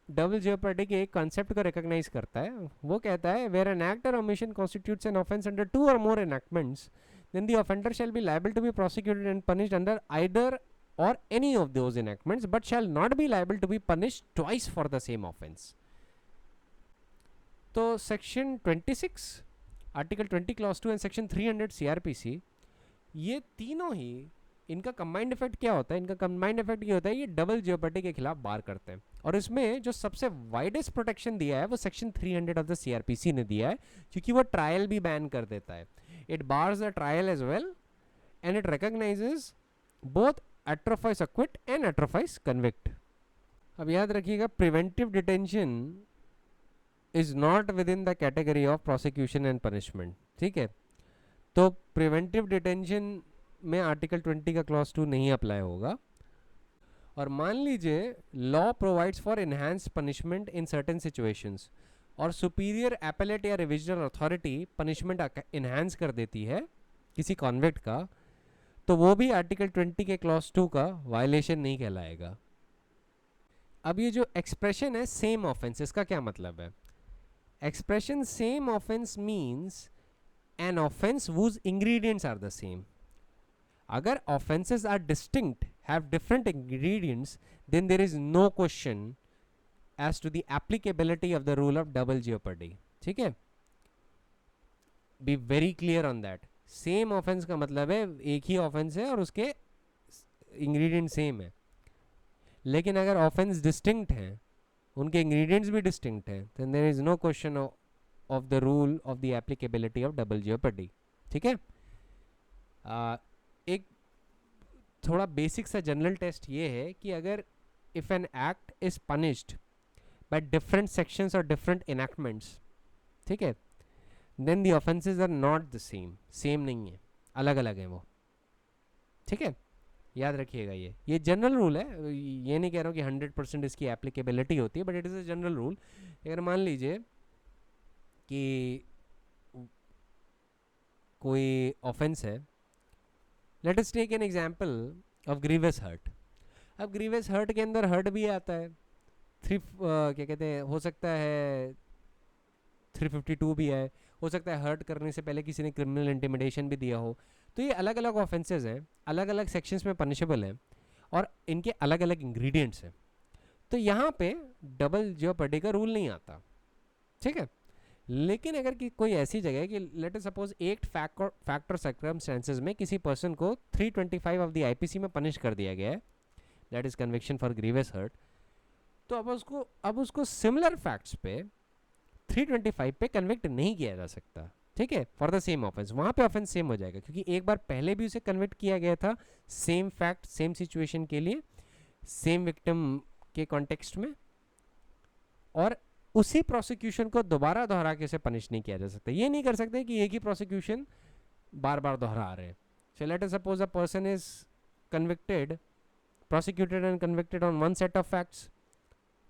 [SPEAKER 1] डबल जेओपर्डी के एक कॉन्सेप्ट को रिकॉग्नाइज करता है. वो कहता है where an act or omission constitutes an offence under 2 or more enactments then the offender shall be liable to be prosecuted and punished under either or any of those enactments but shall not be liable to be punished twice for the same offence. तो section 26 article 20 clause 2 and section 300 CrPC, ये तीनों ही इनका combined effect क्या होता है? इनका combined effect ये होता है ये डबल जेओपर्डी के खिलाफ बार करते हैं. और इसमें जो सबसे वाइडेस्ट प्रोटेक्शन दिया है वो सेक्शन 300 ऑफ द सीआरपीसी ने दिया है, क्योंकि वो ट्रायल भी बैन कर देता है. It bars the trial as well and it recognizes both autrefois acquit and autrefois convict. अब याद रखिएगा, preventive detention is not within the category of prosecution and punishment, ठीक है. तो प्रिवेंटिव डिटेंशन में आर्टिकल 20 का क्लॉज 2 नहीं apply होगा. और मान लीजिए law provides for enhanced punishment in certain situations और सुपीरियर एपेलेट या रिविजनल अथॉरिटी पनिशमेंट इनहैंस कर देती है किसी कॉन्विक्ट का, तो वो भी आर्टिकल 20 के क्लॉज 2 का वायलेशन नहीं कहलाएगा. अब ये जो एक्सप्रेशन है सेम ऑफेंस, इसका क्या मतलब है? Expression same offence means an offense whose ingredients are the same. Agar offenses are distinct, have different ingredients, then there is no question as to the applicability of the rule of double jeopardy. ठीक है? Be very clear on that. Same offense का मतलब है एक ही offense है और उसके ingredient same है. लेकिन अगर offense distinct है, उनके ingredients भी distinct है, then there is no question of the rule of the applicability of double jeopardy. ठीक है? एक थोड़ा बेसिक सा जनरल टेस्ट ये है कि अगर if an act is punished by different sections or different enactments, ठीक है, then the offenses are not the same. Same नहीं है, अलग अलग है वो. ठीक है, याद रखिएगा. ये जनरल रूल है. ये नहीं कह रहा हूँ कि 100% इसकी एप्लीकेबिलिटी होती है, but it is a general rule. अगर मान लीजिए कि कोई ऑफेंस है, let us take an example of grievous hurt. अब ग्रीवियस हर्ट के अंदर हर्ट भी आता है, क्या कहते हैं, हो सकता है 352 भी है, हो सकता है हर्ट करने से पहले किसी ने क्रिमिनल इंटिमिडेशन भी दिया हो. तो ये अलग अलग ऑफेंसेस हैं, अलग अलग सेक्शंस में पनिशेबल हैं और इनके अलग अलग इंग्रेडिएंट्स हैं. तो यहाँ पे डबल जेओपर्डी का रूल नहीं आता, ठीक है. लेकिन अगर कि कोई ऐसी जगह है कि लेट अस सपोज एक फैक्ट और सर्कमस्टेंसेस में किसी पर्सन को 325 ऑफ द आईपीसी में पनिश कर दिया गया है, that is conviction for grievous hurt, तो अब उसको सिमिलर फैक्ट्स पे 325 पे कन्विक्ट नहीं किया जा सकता, ठीक है, फॉर द सेम ऑफेंस. वहाँ पे ऑफेंस सेम हो जाएगा क्योंकि एक बार पहले भी उसे कन्विक्ट किया गया था सेम फैक्ट सेम सिचुएशन के लिए, सेम विक्टिम के कॉन्टेक्स्ट में, और उसी प्रोसिक्यूशन को दोबारा दोहरा के उसे पनिश नहीं किया जा सकता. ये नहीं कर सकते कि एक ही प्रोसिक्यूशन बार बार दोहरा रहे हैं. So let us suppose a person is convicted, prosecuted and convicted on one set of facts.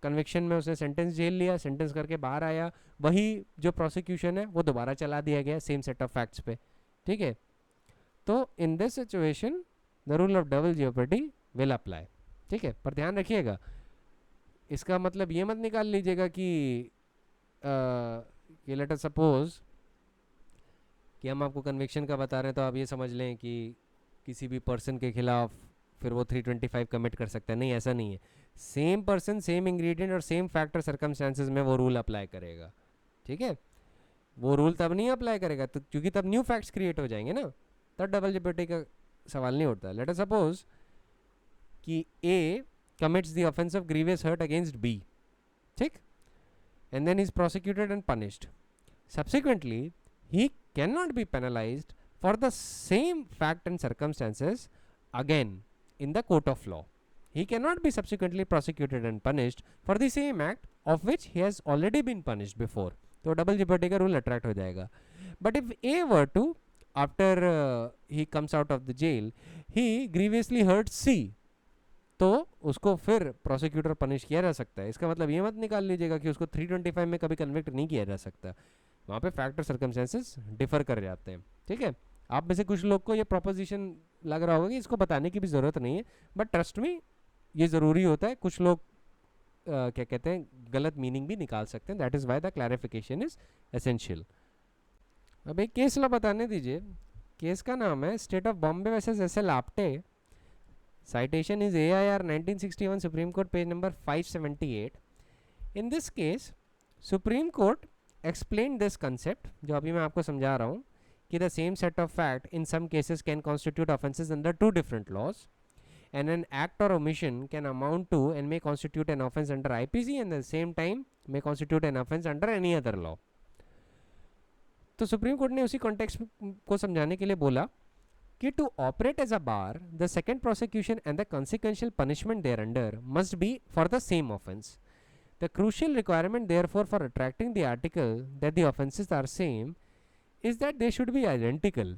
[SPEAKER 1] Conviction में उसने सेंटेंस झेल लिया, सेंटेंस करके बाहर आया, वही जो प्रोसिक्यूशन है वो दोबारा चला दिया गया सेम सेट ऑफ फैक्ट्स पे, ठीक है. तो in this situation the rule of double jeopardy will apply, ठीक है. पर ध्यान रखिएगा, इसका मतलब ये मत निकाल लीजिएगा कि लेट अस सपोज कि हम आपको कन्विक्शन का बता रहे हैं तो आप ये समझ लें कि किसी भी पर्सन के खिलाफ फिर वो 325 कमिट कर सकता है. नहीं, ऐसा नहीं है. सेम पर्सन, सेम इंग्रेडिएंट और सेम फैक्टर सर्कमस्टेंसेस में वो रूल अप्लाई करेगा, ठीक है. वो रूल तब नहीं अप्लाई करेगा तो क्योंकि तब न्यू फैक्ट्स क्रिएट हो जाएंगे ना, तब डबल जेओपर्डी का सवाल नहीं उठता. लेट अस सपोज कि ए commits the offense of grievous hurt against B, ठीक, and then is prosecuted and punished. Subsequently, he cannot be penalized for the same fact and circumstances again in the court of law. He cannot be subsequently prosecuted and punished for the same act of which he has already been punished before. तो double jeopardy का rule attract हो जाएगा. But if A were to after he comes out of the jail he grievously hurt C, तो उसको फिर prosecutor punish किया जा सकता है. इसका मतलब ये मत निकाल लीजिएगा कि उसको 325 में कभी कन्विक्ट नहीं किया जा सकता. वहाँ पे फैक्टर सर्कमस्टेंसेस डिफर कर जाते हैं. ठीक है, आप में से कुछ लोग को ये प्रोपोजिशन लग रहा होगा कि इसको बताने की भी ज़रूरत नहीं है, बट ट्रस्ट मी ये ज़रूरी होता है. कुछ लोग क्या कहते हैं गलत मीनिंग भी निकाल सकते हैं. That is why the clarification is essential. अब एक केस ला बताने दीजिए. केस का नाम है state of Bombay versus SL. Apte. Citation is AIR 1961 Supreme Court page number 578. In this case, Supreme Court explained this concept जो अभी मैं आपको समझा रहा हूँ कि the same set of fact in some cases can constitute offences under two different laws, and an act or omission can amount to and may constitute an offence under IPC and at the same time may constitute an offence under any other law. तो supreme court ने उसी context को समझाने के लिए बोला कि to operate as a bar, the second prosecution and the consequential punishment thereunder must be for the same offence. The crucial requirement therefore for attracting the article that the offences are same is that they should be identical.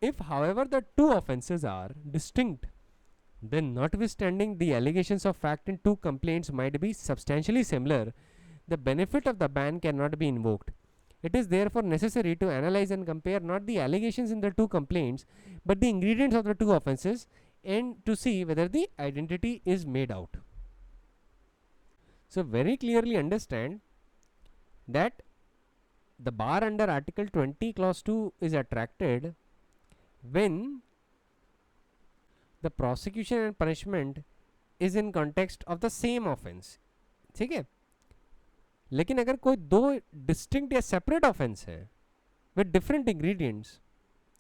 [SPEAKER 1] If however the two offences are distinct, then notwithstanding the allegations of fact in two complaints might be substantially similar, the benefit of the ban cannot be invoked. It is therefore necessary to analyze and compare not the allegations in the two complaints but the ingredients of the two offences and to see whether the identity is made out. So very clearly understand that the bar under Article 20 clause 2 is attracted when the prosecution and punishment is in context of the same offence. ठीक है, लेकिन अगर कोई दो distinct या separate offence है with different ingredients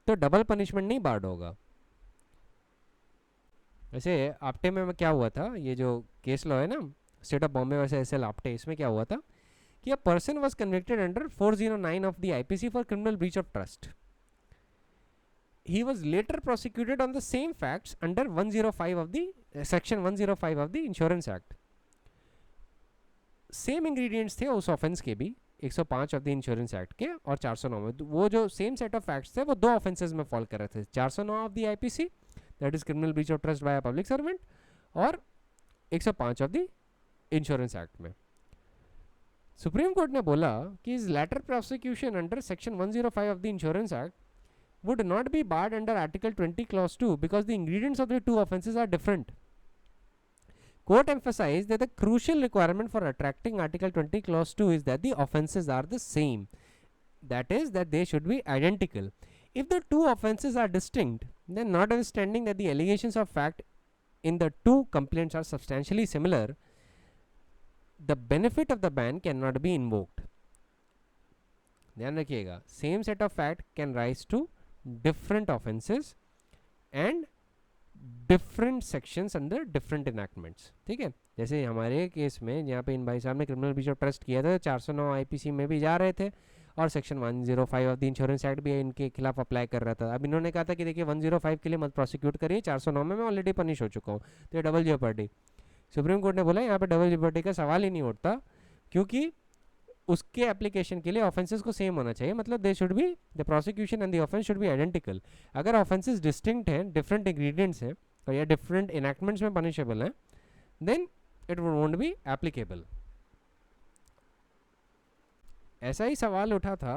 [SPEAKER 1] तो double punishment नहीं बार्ड होगा. वैसे आप्टे में क्या हुआ था, ये जो केस लॉ है ना state of Bombay versus SL. Apte, इसमें क्या हुआ था कि a person was convicted under 409 of the IPC for criminal breach of trust. he was later prosecuted on the same facts under 105 of the section 105 of the insurance act. Same ingredients थे उस offence के भी 105 of the insurance act के और 409 में. वो जो same set of facts थे वो दो ऑफेंसेस में फॉल कर रहे थे. 409 of the IPC that is criminal breach of trust by a public servant और 105 ऑफ द इंश्योरेंस एक्ट में. सुप्रीम कोर्ट ने बोला कि इस latter prosecution under section 105 of the insurance act would not be barred under Article 20 clause 2 because the ingredients of the two offences are different. Court emphasized that the crucial requirement for attracting Article 20 clause 2 is that the offences are the same, that is that they should be identical. If the two offences are distinct, then notwithstanding that the allegations of fact in the two complaints are substantially similar, the benefit of the ban cannot be invoked. ध्यान रखिएगा, same set of fact can rise to different offenses and different sections under different enactments. ठीक है, जैसे हमारे case में यहाँ पे इन भाई साहब ने क्रिमिनल ब्रीच ऑफ ट्रस्ट किया था 409 आईपीसी में भी जा रहे थे और section 105 of the insurance act भी इनके खिलाफ अप्लाई कर रहा था. अब इन्होंने कहा था कि देखिए 105 के लिए मत प्रोसिक्यूट करिए, 409 में मैं ऑलरेडी पनिश हो चुका हूँ, तो ये डबल जेपर्डी. सुप्रीम कोर्ट ने बोला यहाँ पे डबल जेपर्डी का सवाल ही नहीं उठता क्योंकि उसके एप्लीकेशन के लिए ऑफेंसेस को सेम होना चाहिए. मतलब they should be the prosecution and the offence should be identical. अगर ऑफेंसेस डिस्टिंक्ट हैं, डिफरेंट इंग्रेडिएंट्स हैं और या डिफरेंट इनैक्टमेंट्स में पनिशेबल हैं, then it won't be applicable. ऐसा ही सवाल उठा था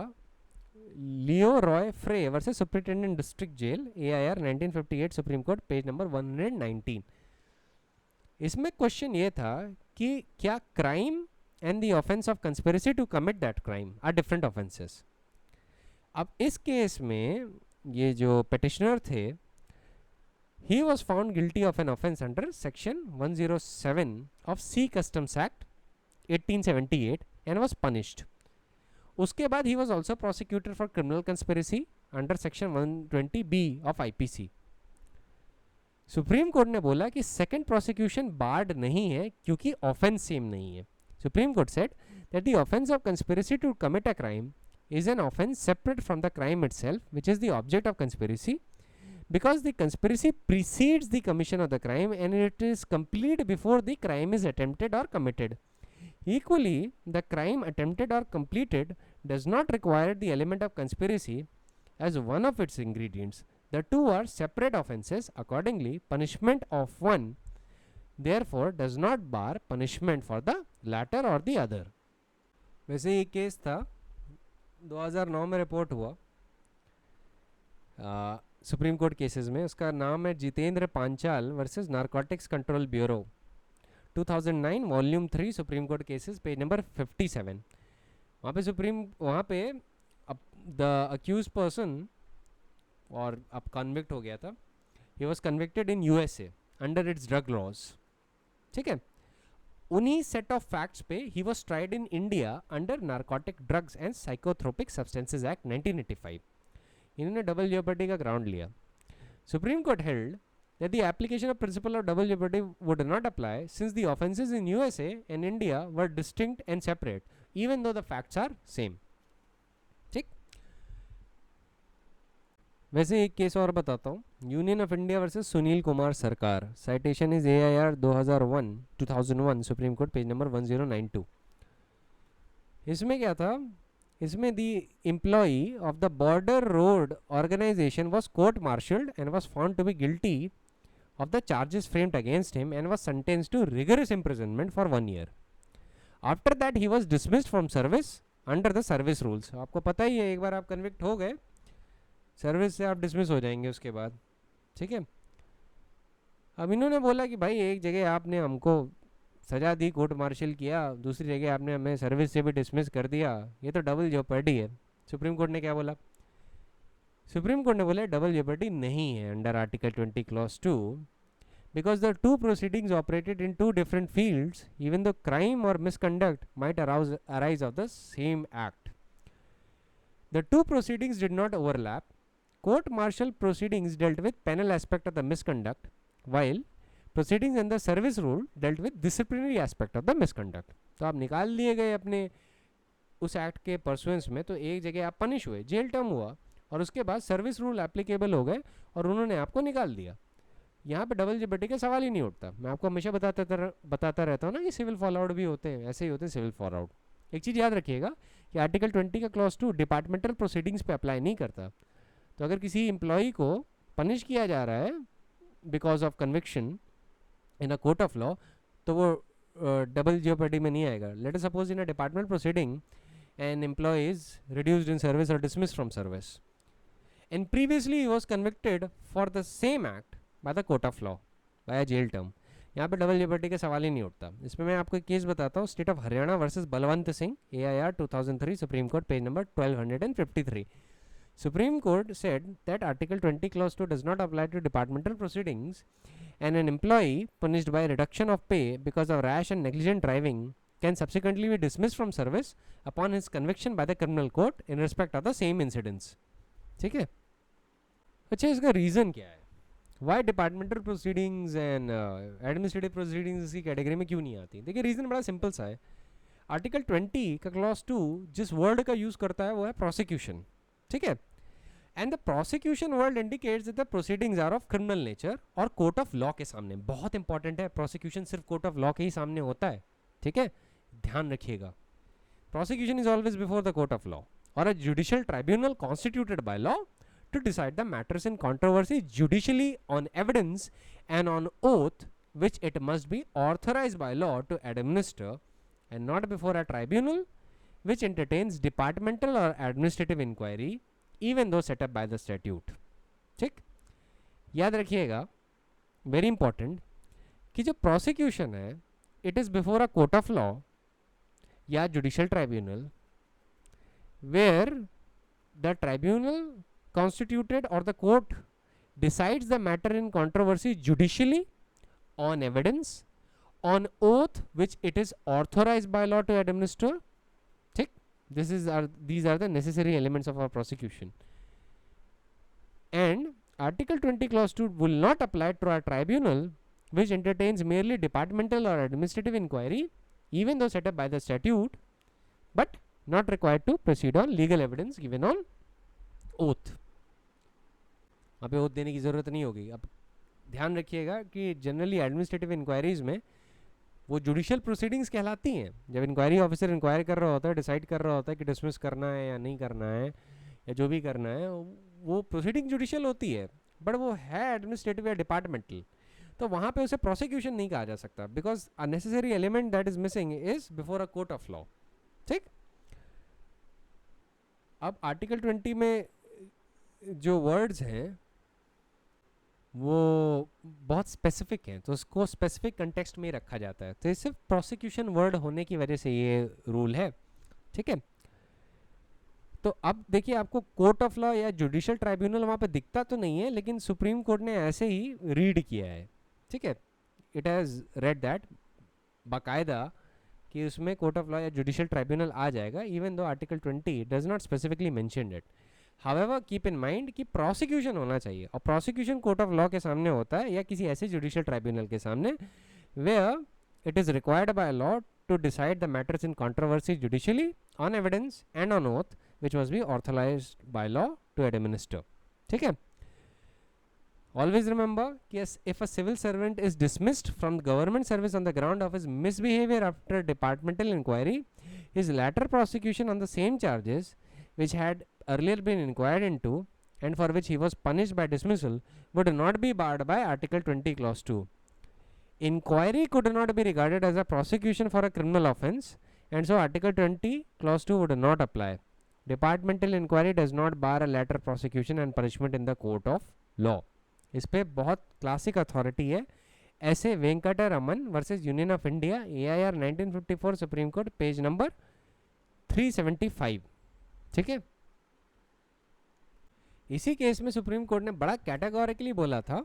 [SPEAKER 1] Leo Roy Frey versus superintendent district jail AIR 1958 supreme court page number 119. इसमें क्वेश्चन ये था कि क्या crime and the offense of conspiracy to commit that crime are different offenses. अब इस केस में ये जो petitioner थे, he was found guilty of an offense under section 107 of C Customs Act 1878 and was punished. उसके बाद he was also prosecuted for criminal conspiracy under section 120B of IPC. Supreme court ने बोला कि second prosecution board नहीं है क्योंकि offence same नहीं है. Supreme court said that the offence of conspiracy to commit a crime is an offense separate from the crime itself, which is the object of conspiracy, because the conspiracy precedes the commission of the crime and it is complete before the crime is attempted or committed. Equally, the crime attempted or completed does not require the element of conspiracy as one of its ingredients. The two are separate offenses. Accordingly, punishment of one therefore does not bar punishment for the latter or the other. वैसे ये case था 2009 में report हुआ supreme court cases में. उसका नाम है Jitendra Panchal versus narcotics control bureau, 2009 volume 3 supreme court cases, page number 57. वहाँ पे द अक्यूज पर्सन और अब कन्विक्ट हो गया था. He was convicted in USA under its drug laws. ठीक है, उन्हीं सेट ऑफ फैक्ट्स पे he was tried in India under narcotic drugs and psychotropic substances act 1985. इन्होंने डबल जेओपर्डी का ग्राउंड लिया. Supreme Court held that the application of principle of double jeopardy would not apply since the offenses in USA and India were distinct and separate even though the facts are same. ठीक, वैसे एक case और बताता हूँ. Union of India versus Sunil Kumar Sarkar. Citation is AIR 2001 Supreme court, page number 1092. इसमें क्या था, इसमें the employee of the border road organisation was court martialled and was found to be guilty of the charges framed against him and was sentenced to rigorous imprisonment for 1 year. After that he was dismissed from service under the service rules. आपको पता ही है, एक बार आप convict हो गए service से आप dismiss हो जाएंगे उसके बाद. ठीक है, अब इन्होंने बोला कि भाई एक जगह आपने हमको सजा दी, कोर्ट मार्शल किया, दूसरी जगह आपने हमें सर्विस से भी डिसमिस कर दिया, ये तो डबल जेओपर्डी है. सुप्रीम कोर्ट ने क्या बोला, सुप्रीम कोर्ट ने बोला डबल जेओपर्डी नहीं है under article 20 clause 2 because the two proceedings operated in two different fields even though crime or misconduct might arise of the same act. The two proceedings did not overlap. Court martial proceedings dealt with penal aspect of the misconduct while proceedings under service rule dealt with disciplinary aspect of the misconduct. तो आप निकाल लिए गए अपने उस act के pursuance में, तो एक जगह आप पनिश हुए, जेल टर्म हुआ, और उसके बाद सर्विस रूल एप्लीकेबल हो गए और उन्होंने आपको निकाल दिया. यहाँ पे डबल जेओपर्डी का सवाल ही नहीं उठता. मैं आपको हमेशा बताता रहता हूँ ना कि सिविल फॉल आउट भी होते हैं, ऐसे ही होते हैं सिविल फॉल आउट. एक चीज़ याद रखिएगा कि आर्टिकल 20 का क्लॉज 2 डिपार्टमेंटल प्रोसीडिंग्स पे अप्लाई नहीं करता. तो अगर किसी एम्प्लॉई को पनिश किया जा रहा है because of conviction in a court of law, तो वो डबल जेओपर्डी में नहीं आएगा. Let us suppose in a department proceeding an employee is reduced in service और dismissed from service and previously he was convicted for the same act by the court of law by jail term. यहाँ पे double jeopardy का सवाल ही नहीं उठता. इसमें मैं आपको एक केस बताता हूँ, state of Haryana versus Balwant Singh, AIR 2003 supreme court, page number 1253. Supreme Court said that Article 20 Clause 2 does not apply to departmental proceedings, and an employee punished by reduction of pay because of rash and negligent driving can subsequently be dismissed from service upon his conviction by the criminal court in respect of the same incidents. ठीक है, अच्छा इसका reason क्या है, why departmental proceedings and administrative proceedings इसकी category में क्यों नहीं आती? देखिए रीज़न बड़ा सिंपल सा है. आर्टिकल 20 का क्लॉज 2 जिस वर्ड का यूज़ करता है वो है प्रोसिक्यूशन. ठीक है, and the prosecution word indicates that the proceedings are of criminal nature और कोर्ट ऑफ लॉ के सामने. बहुत इंपॉर्टेंट है, प्रोसिक्यूशन सिर्फ कोर्ट ऑफ लॉ के ही सामने होता है. ठीक है, ध्यान रखिएगा. Prosecution is always before the court of law और a judicial tribunal constituted by law to decide the matters in controversy judicially on evidence and on oath which it must be authorized by law to administer and not before a tribunal which entertains departmental or administrative inquiry even though set up by the statute. ठीक, याद रखिएगा, very important, कि जो prosecution है it is before a court of law या judicial tribunal where the tribunal constituted or the court decides the matter in controversy judicially on evidence on oath which it is authorized by law to administer. ठीक, these are the necessary elements of our prosecution. And Article 20 clause 2 will not apply to a tribunal which entertains merely departmental or administrative inquiry, even though set up by the statute, but not required to proceed on legal evidence given on oath. वहाँ पे oath देने की ज़रूरत नहीं होगी. अब ध्यान रखिएगा कि जनरली एडमिनिस्ट्रेटिव इंक्वायरीज में वो जुडिशियल प्रोसीडिंग्स कहलाती हैं. जब इंक्वायरी ऑफिसर इंक्वायर कर रहा होता है, डिसाइड कर रहा होता है कि डिसमिस करना है या नहीं करना है या जो भी करना है, वो प्रोसीडिंग जुडिशियल होती है, बट वो है एडमिनिस्ट्रेटिव या डिपार्टमेंटल. तो वहाँ पे उसे प्रोसिक्यूशन नहीं कहा जा सकता, because a necessary element that is missing is before a court of law. ठीक. अब आर्टिकल 20 में जो वर्ड्स हैं वो बहुत स्पेसिफिक हैं, तो उसको स्पेसिफिक कंटेक्स्ट में रखा जाता है. तो ये सिर्फ प्रोसिक्यूशन वर्ड होने की वजह से ये रूल है. ठीक है. तो अब देखिए, आपको कोर्ट ऑफ लॉ या जुडिशियल ट्राइब्यूनल वहाँ पे दिखता तो नहीं है, लेकिन सुप्रीम कोर्ट ने ऐसे ही रीड किया है. ठीक है. इट हैज़ रेड दैट बाकायदा कि उसमें कोर्ट ऑफ लॉ या जुडिशियल ट्राइब्यूनल आ जाएगा, even though article 20 does not specifically mentioned it. However keep in mind कि प्रोसिक्यूशन होना चाहिए, और प्रोसिक्यूशन कोर्ट ऑफ लॉ के सामने होता है या किसी ऐसे जुडिशियल ट्राइब्यूनल के सामने where it is required by law to decide the matters in controversy judicially on evidence and on oath which must be authorized by law to administer. ठीक है. Always remember yes, if a civil servant is dismissed from government service on the ground of his misbehavior after departmental inquiry, his later prosecution on the same charges which had earlier been inquired into and for which he was punished by dismissal would not be barred by Article 20 Clause 2. Inquiry could not be regarded as a prosecution for a criminal offence, and so Article 20 Clause 2 would not apply. Departmental inquiry does not bar a later prosecution and punishment in the court of law. इस पे बहुत classic authority है. ऐसे Venkataraman versus union of India, AIR 1954, supreme court, page number 375. ठीक है. इसी case में supreme court ने बड़ा कैटेगोरिकली बोला था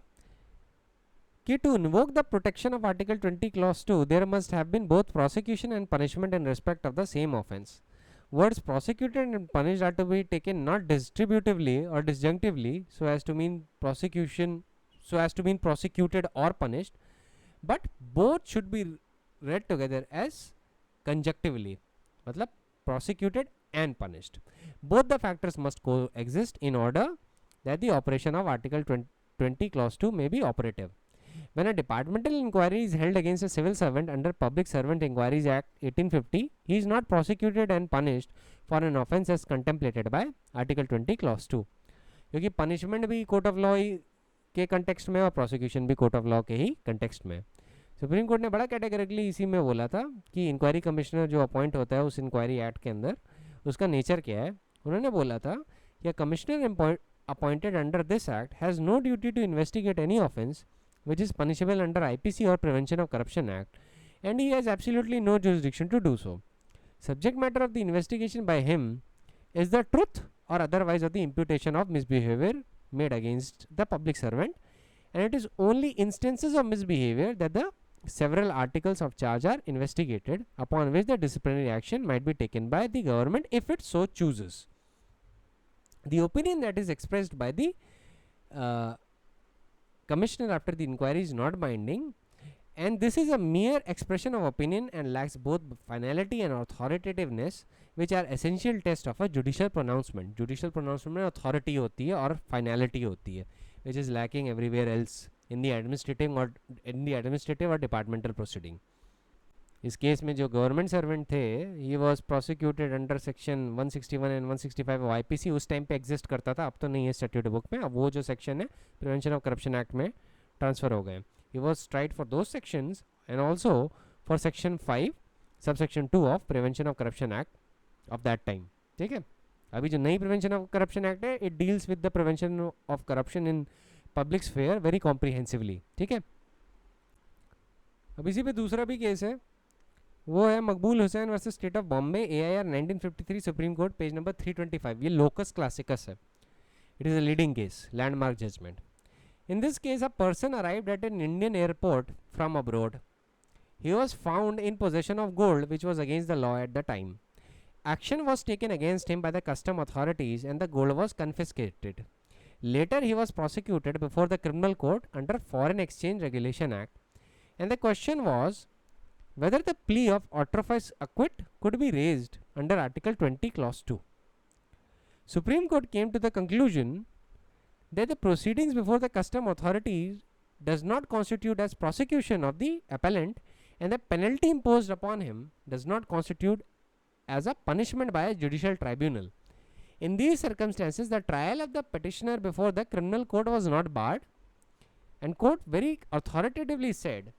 [SPEAKER 1] कि to invoke the protection of article 20 clause 2 there must have been both prosecution and punishment in respect of the same offence. Words prosecuted and punished are to be taken not distributively or disjunctively so as to mean prosecuted or punished, but both should be read together as conjunctively, matlab prosecuted and punished. Both the factors must coexist in order that the operation of Article 20 Clause 2 may be operative. When a departmental inquiry is held against a civil servant under Public Servant Inquiries Act 1850, he is not prosecuted and punished for an offence as contemplated by Article 20 Clause 2. क्योंकि punishment भी court of law के context में और prosecution भी court of law के ही context में. Supreme court ने बड़ा कैटेगरिकली इसी में बोला था कि इंक्वायरी कमिश्नर जो अपॉइंट होता है उस इंक्वायरी एक्ट के अंदर, उसका नेचर क्या है. उन्होंने बोला था कि commissioner appointed under this act has no duty to investigate any offence which is punishable under IPC or Prevention of Corruption Act, and he has absolutely no jurisdiction to do so. Subject matter of the investigation by him is the truth or otherwise of the imputation of misbehavior made against the public servant, and it is only instances of misbehavior that the several articles of charge are investigated, upon which the disciplinary action might be taken by the government if it so chooses. The opinion that is expressed by the Commissioner after the inquiry is not binding, and this is a mere expression of opinion and lacks both finality and authoritativeness, which are essential test of a judicial pronouncement. Judicial pronouncement में authority होती है और finality होती है, which is lacking everywhere else in the administrative or departmental proceeding. इस case में जो government servant थे, he was prosecuted under section 161 and 165 of IPC. उस टाइम पे एग्जिस्ट करता था, अब तो नहीं है स्टैट्यूट बुक में. अब वो जो सेक्शन है प्रिवेंशन ऑफ करप्शन एक्ट में ट्रांसफर हो गए. ही was tried for those sections and also for section 5 sub section 2 of prevention of corruption act of that time. ठीक है. अभी जो नई प्रिवेंशन ऑफ करप्शन एक्ट है, it deals with the prevention of corruption in public sphere very comprehensively. ठीक है. अब इसी पे दूसरा भी केस है, वो है Maqbool Hussain versus state of Bombay, AIR 1953, supreme court, page number 325. ये लोकस क्लासिकस है. It is a leading case, landmark judgment. In this case a person arrived at an Indian airport from abroad. He was found in possession of gold which was against the law at the time. Action was taken against him by the custom authorities and the gold was confiscated. Later he was prosecuted before the criminal court under Foreign Exchange Regulation Act, and the question was whether the plea of authorized acquit could be raised under Article 20 Clause 2. Supreme Court came to the conclusion that the proceedings before the custom authorities does not constitute as prosecution of the appellant, and the penalty imposed upon him does not constitute as a punishment by a judicial tribunal. In these circumstances, the trial of the petitioner before the criminal court was not barred, and court very authoritatively said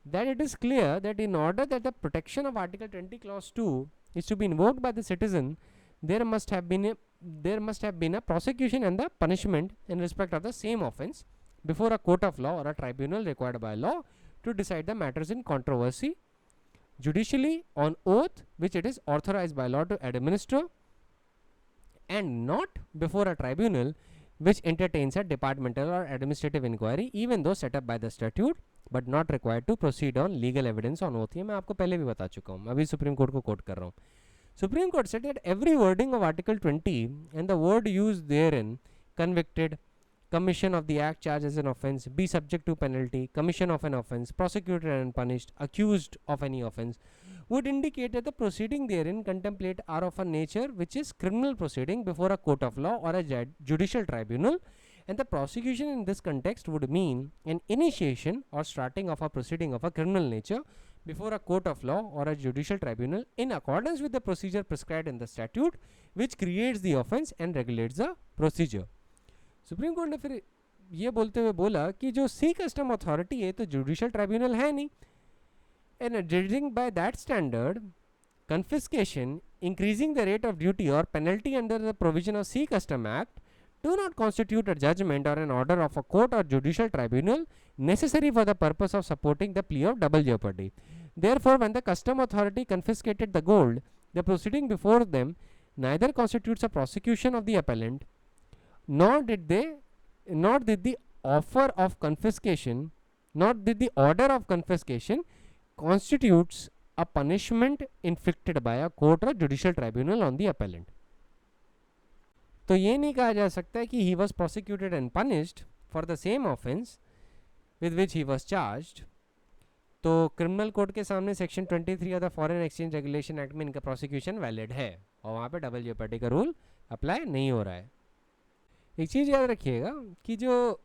[SPEAKER 1] that it is clear that in order that the protection of Article 20 Clause 2 is to be invoked by the citizen, there must have been a prosecution and the punishment in respect of the same offence before a court of law or a tribunal required by law to decide the matters in controversy judicially on oath which it is authorized by law to administer, and not before a tribunal which entertains a departmental or administrative inquiry even though set up by the statute but not required to proceed on legal evidence on oath. ये मैं आपको पहले भी बता चुका हूँ, अभी supreme court को कोट कर रहा हूँ. Supreme Court said that every wording of Article 20 and the word used therein, convicted, commission of the act charged as an offence, be subject to penalty, commission of an offence, prosecuted and punished, accused of any offence, would indicate that the proceeding therein contemplate are of a nature which is criminal proceeding before a court of law or a judicial tribunal, and the prosecution in this context would mean an initiation or starting of a proceeding of a criminal nature before a court of law or a judicial tribunal in accordance with the procedure prescribed in the statute which creates the offence and regulates the procedure. Supreme court ने फिर ये बोलते हुए बोला कि जो सी custom authority है तो जुडिशियल ट्राइब्यूनल है नहीं, and judging by that standard confiscation, increasing the rate of duty or penalty under the provision of Sea Custom Act do not constitute a judgment or an order of a court or judicial tribunal necessary for the purpose of supporting the plea of double jeopardy. Therefore, when the custom authority confiscated the gold, the proceeding before them neither constitutes a prosecution of the appellant, nor did the order of confiscation constitutes a punishment inflicted by a court or judicial tribunal on the appellant. तो ये नहीं कहा जा सकता कि he was prosecuted and punished for the same offence with which he was charged. तो criminal court के सामने section 23 of the foreign exchange regulation act में इनका प्रोसिक्यूशन वैलिड है और वहाँ पे डबल जेपर्डी का रूल अप्लाई नहीं हो रहा है. एक चीज़ याद रखिएगा कि जो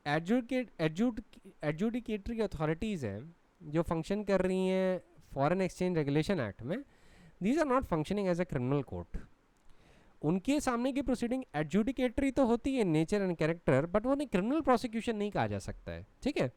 [SPEAKER 1] एडजुडिकेटरी अथॉरिटीज़ हैं जो फंक्शन कर रही हैं फॉरेन एक्सचेंज रेगुलेशन एक्ट में, these are not functioning as a criminal court. उनके सामने की प्रोसीडिंग एडजुडिकेटरी तो होती है नेचर एंड कैरेक्टर, बट वो नहीं क्रिमिनल प्रोसिक्यूशन नहीं कहा जा सकता है, ठीक है,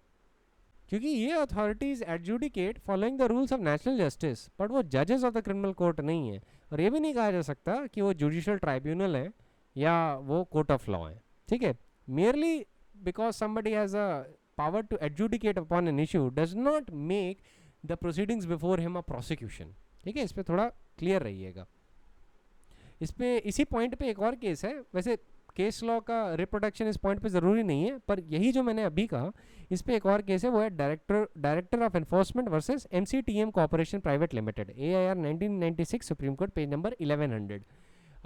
[SPEAKER 1] क्योंकि ये authorities adjudicate following the rules of national justice, but वो जजेस ऑफ द क्रिमिनल कोर्ट नहीं है. और ये भी नहीं कहा जा सकता कि वो जुडिशियल ट्राइब्यूनल है या वो कोर्ट ऑफ लॉ है, ठीक है. Merely because somebody has a power to adjudicate upon an issue does not make the proceedings before him a prosecution. ठीक है, इस पे थोड़ा क्लियर रहिएगा. इस पे इसी पॉइंट पे एक और केस है. वैसे केस लॉ का रिप्रोडक्शन इस पॉइंट पे ज़रूरी नहीं है, पर यही जो मैंने अभी कहा इस पे एक और केस है, वो है director of enforcement versus MCTM corporation private limited, AIR 1996, supreme court, page number 1100.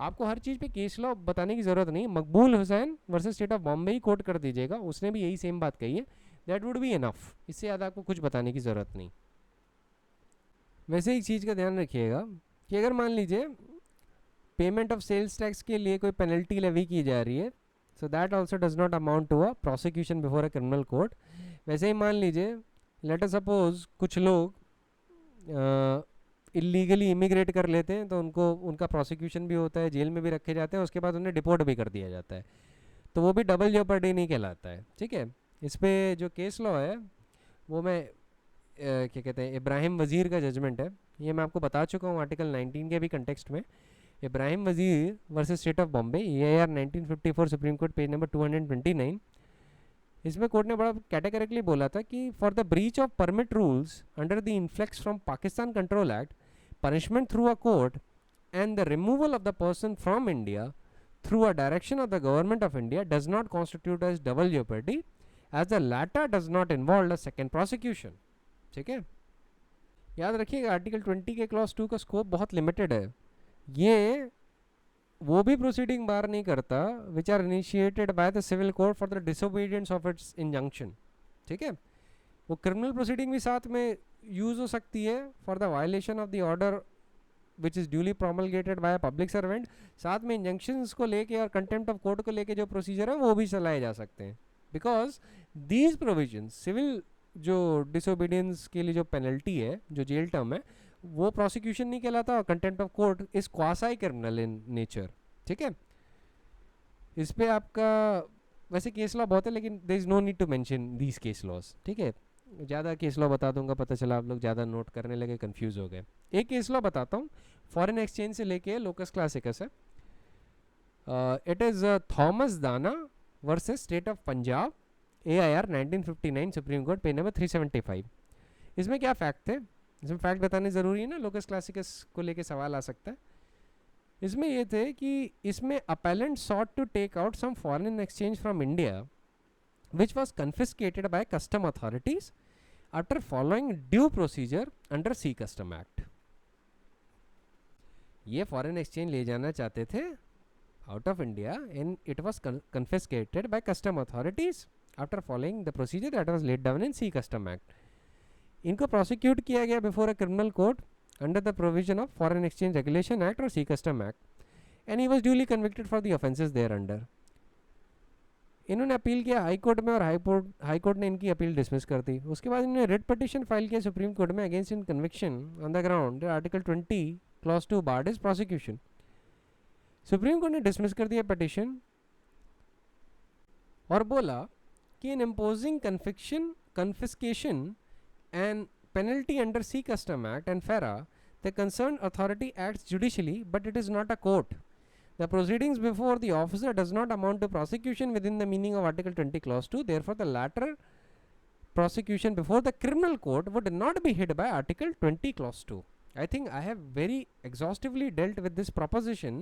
[SPEAKER 1] आपको हर चीज़ पे केस लॉ बताने की ज़रूरत नहीं. Maqbool Hussain versus state of Bombay ही कोट कर दीजिएगा, उसने भी यही सेम बात कही है. That would be enough. इससे ज़्यादा आपको कुछ बताने की ज़रूरत नहीं. वैसे एक चीज़ का ध्यान रखिएगा कि अगर मान लीजिए पेमेंट ऑफ सेल्स टैक्स के लिए कोई पेनल्टी लेवी की जा रही है, so that also does not amount to a prosecution before a criminal court. वैसे ही मान लीजिए लेट अस सपोज कुछ लोग इलीगली इमिग्रेट कर लेते हैं तो उनका प्रोसिक्यूशन भी होता है, जेल में भी रखे जाते हैं, उसके बाद उन्हें डिपोर्ट भी कर दिया जाता है, तो वो भी डबल जेपर्डी नहीं कहलाता है, ठीक है. इस पे जो केस लॉ है वो मैं क्या कहते हैं इब्राहिम वज़ीर का जजमेंट है, ये मैं आपको बता चुका हूँ आर्टिकल 19 के भी कंटेक्स्ट में. इब्राहिम वज़ीर versus state of Bombay, AIR 1954, supreme court, page number 229. इसमें कोर्ट ने बड़ा कैटेगरिकली बोला था कि for the breach of permit rules under the influx from Pakistan control act, punishment through a court and the removal of the person from India through a direction of the government of India does not constitute as double jeopardy, as the latter does not involve a second prosecution. ठीक है, याद रखिएगा article 20 के clause 2 का scope बहुत limited है. ये वो भी प्रोसीडिंग बार नहीं करता which are initiated by the civil court for the disobedience of its injunction, ठीक है। वो क्रिमिनल प्रोसीडिंग भी साथ में यूज हो सकती है for the violation of the order which is duly promulgated by public servant, साथ में इंजंक्शंस को लेके और कंटेम्प्ट ऑफ कोर्ट को लेके जो प्रोसीजर है वो भी चलाए जा सकते हैं, बिकॉज दीज प्रोविजंस सिविल जो डिसोबीडियंस के लिए जो पेनल्टी है, जो जेल टर्म है, वो प्रोसिक्यूशन नहीं कहलाता और contempt of court is quasi criminal in nature, ठीक है। इस पे आपका वैसे केस लॉ बहुत है, लेकिन there is no need to mention these case laws, ठीक है। ज़्यादा केस लॉ बता दूंगा, पता चला आप लोग ज़्यादा नोट करने लगे, कंफ्यूज हो गए। एक केस लॉ बताता हूँ, फॉरेन एक्सचेंज से लेके लोकस क्लासिकस है। इट इज़ थॉमस दाना versus state of Punjab, AIR 1959, supreme court, page number 375। इसमें क्या फैक्ट थे, इसमें फैक्ट बताने ज़रूरी है ना, लोकस क्लासिकस को लेके सवाल आ सकता है। इसमें ये थे कि इसमें appellant sought to take out some foreign exchange from India which was confiscated by custom authorities after following due procedure under Sea Custom Act। ये फॉरेन एक्सचेंज ले जाना चाहते थे out of India and it was confiscated by custom authorities after following the procedure that was laid down in Sea Custom Act। इनको prosecute किया गया before a criminal court under the provision of foreign exchange regulation act और sea custom act and he was duly convicted for the offences thereunder. इन्होंने appeal किया High Court में और high court ने इनकी appeal dismiss कर दी। उसके बाद इन्होंने रिट पिटीशन फाइल किया सुप्रीम कोर्ट में against in conviction on the ground article 20 clause 2 barred is prosecution. Supreme court ने डिसमिस कर दिया पिटीशन और बोला कि in imposing confiscation and penalty under sea custom act and FERA the concern authority acts judicially but it is not a court. The proceedings before the officer does not amount to prosecution within the meaning of Article 20 Clause 2. Therefore, the latter prosecution before the criminal court would not be hit by Article 20 Clause 2. I think I have very exhaustively dealt with this proposition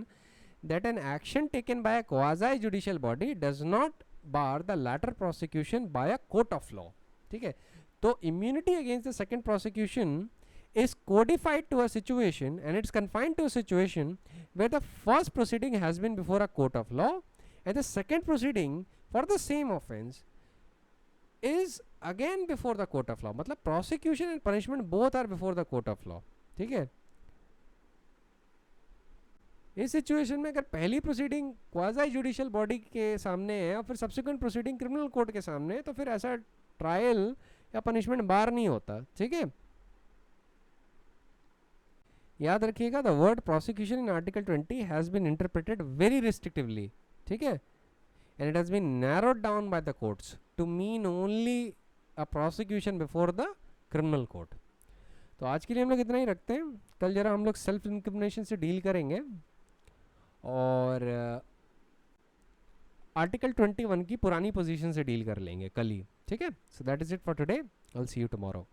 [SPEAKER 1] that an action taken by a quasi-judicial body does not bar the latter prosecution by a court of law. ठीक है, तो immunity against the second prosecution is codified to a situation and it's confined to a situation where the first proceeding has been before a court of law and the second proceeding for the same offense is again before the court of law। मतलब prosecution and punishment both are before the court of law, ठीक है। इस situation में अगर पहली proceeding quasi judicial body के सामने है और फिर सब्सिक्वेंट प्रोसीडिंग क्रिमिनल कोर्ट के सामने है, तो फिर ऐसा ट्रायल या पनिशमेंट बार नहीं होता, ठीक है। याद रखिएगा the word prosecution in article 20 has been interpreted very restrictively, ठीक है, and it has been narrowed down by the courts to mean only a prosecution before the criminal court. तो आज के लिए हम लोग इतना ही रखते हैं। कल जरा हम लोग सेल्फ इंक्रिमिनेशन से डील करेंगे और आर्टिकल 21 की पुरानी पोजीशन से डील कर लेंगे कल ही, ठीक है। So that is it for today, I will see you tomorrow.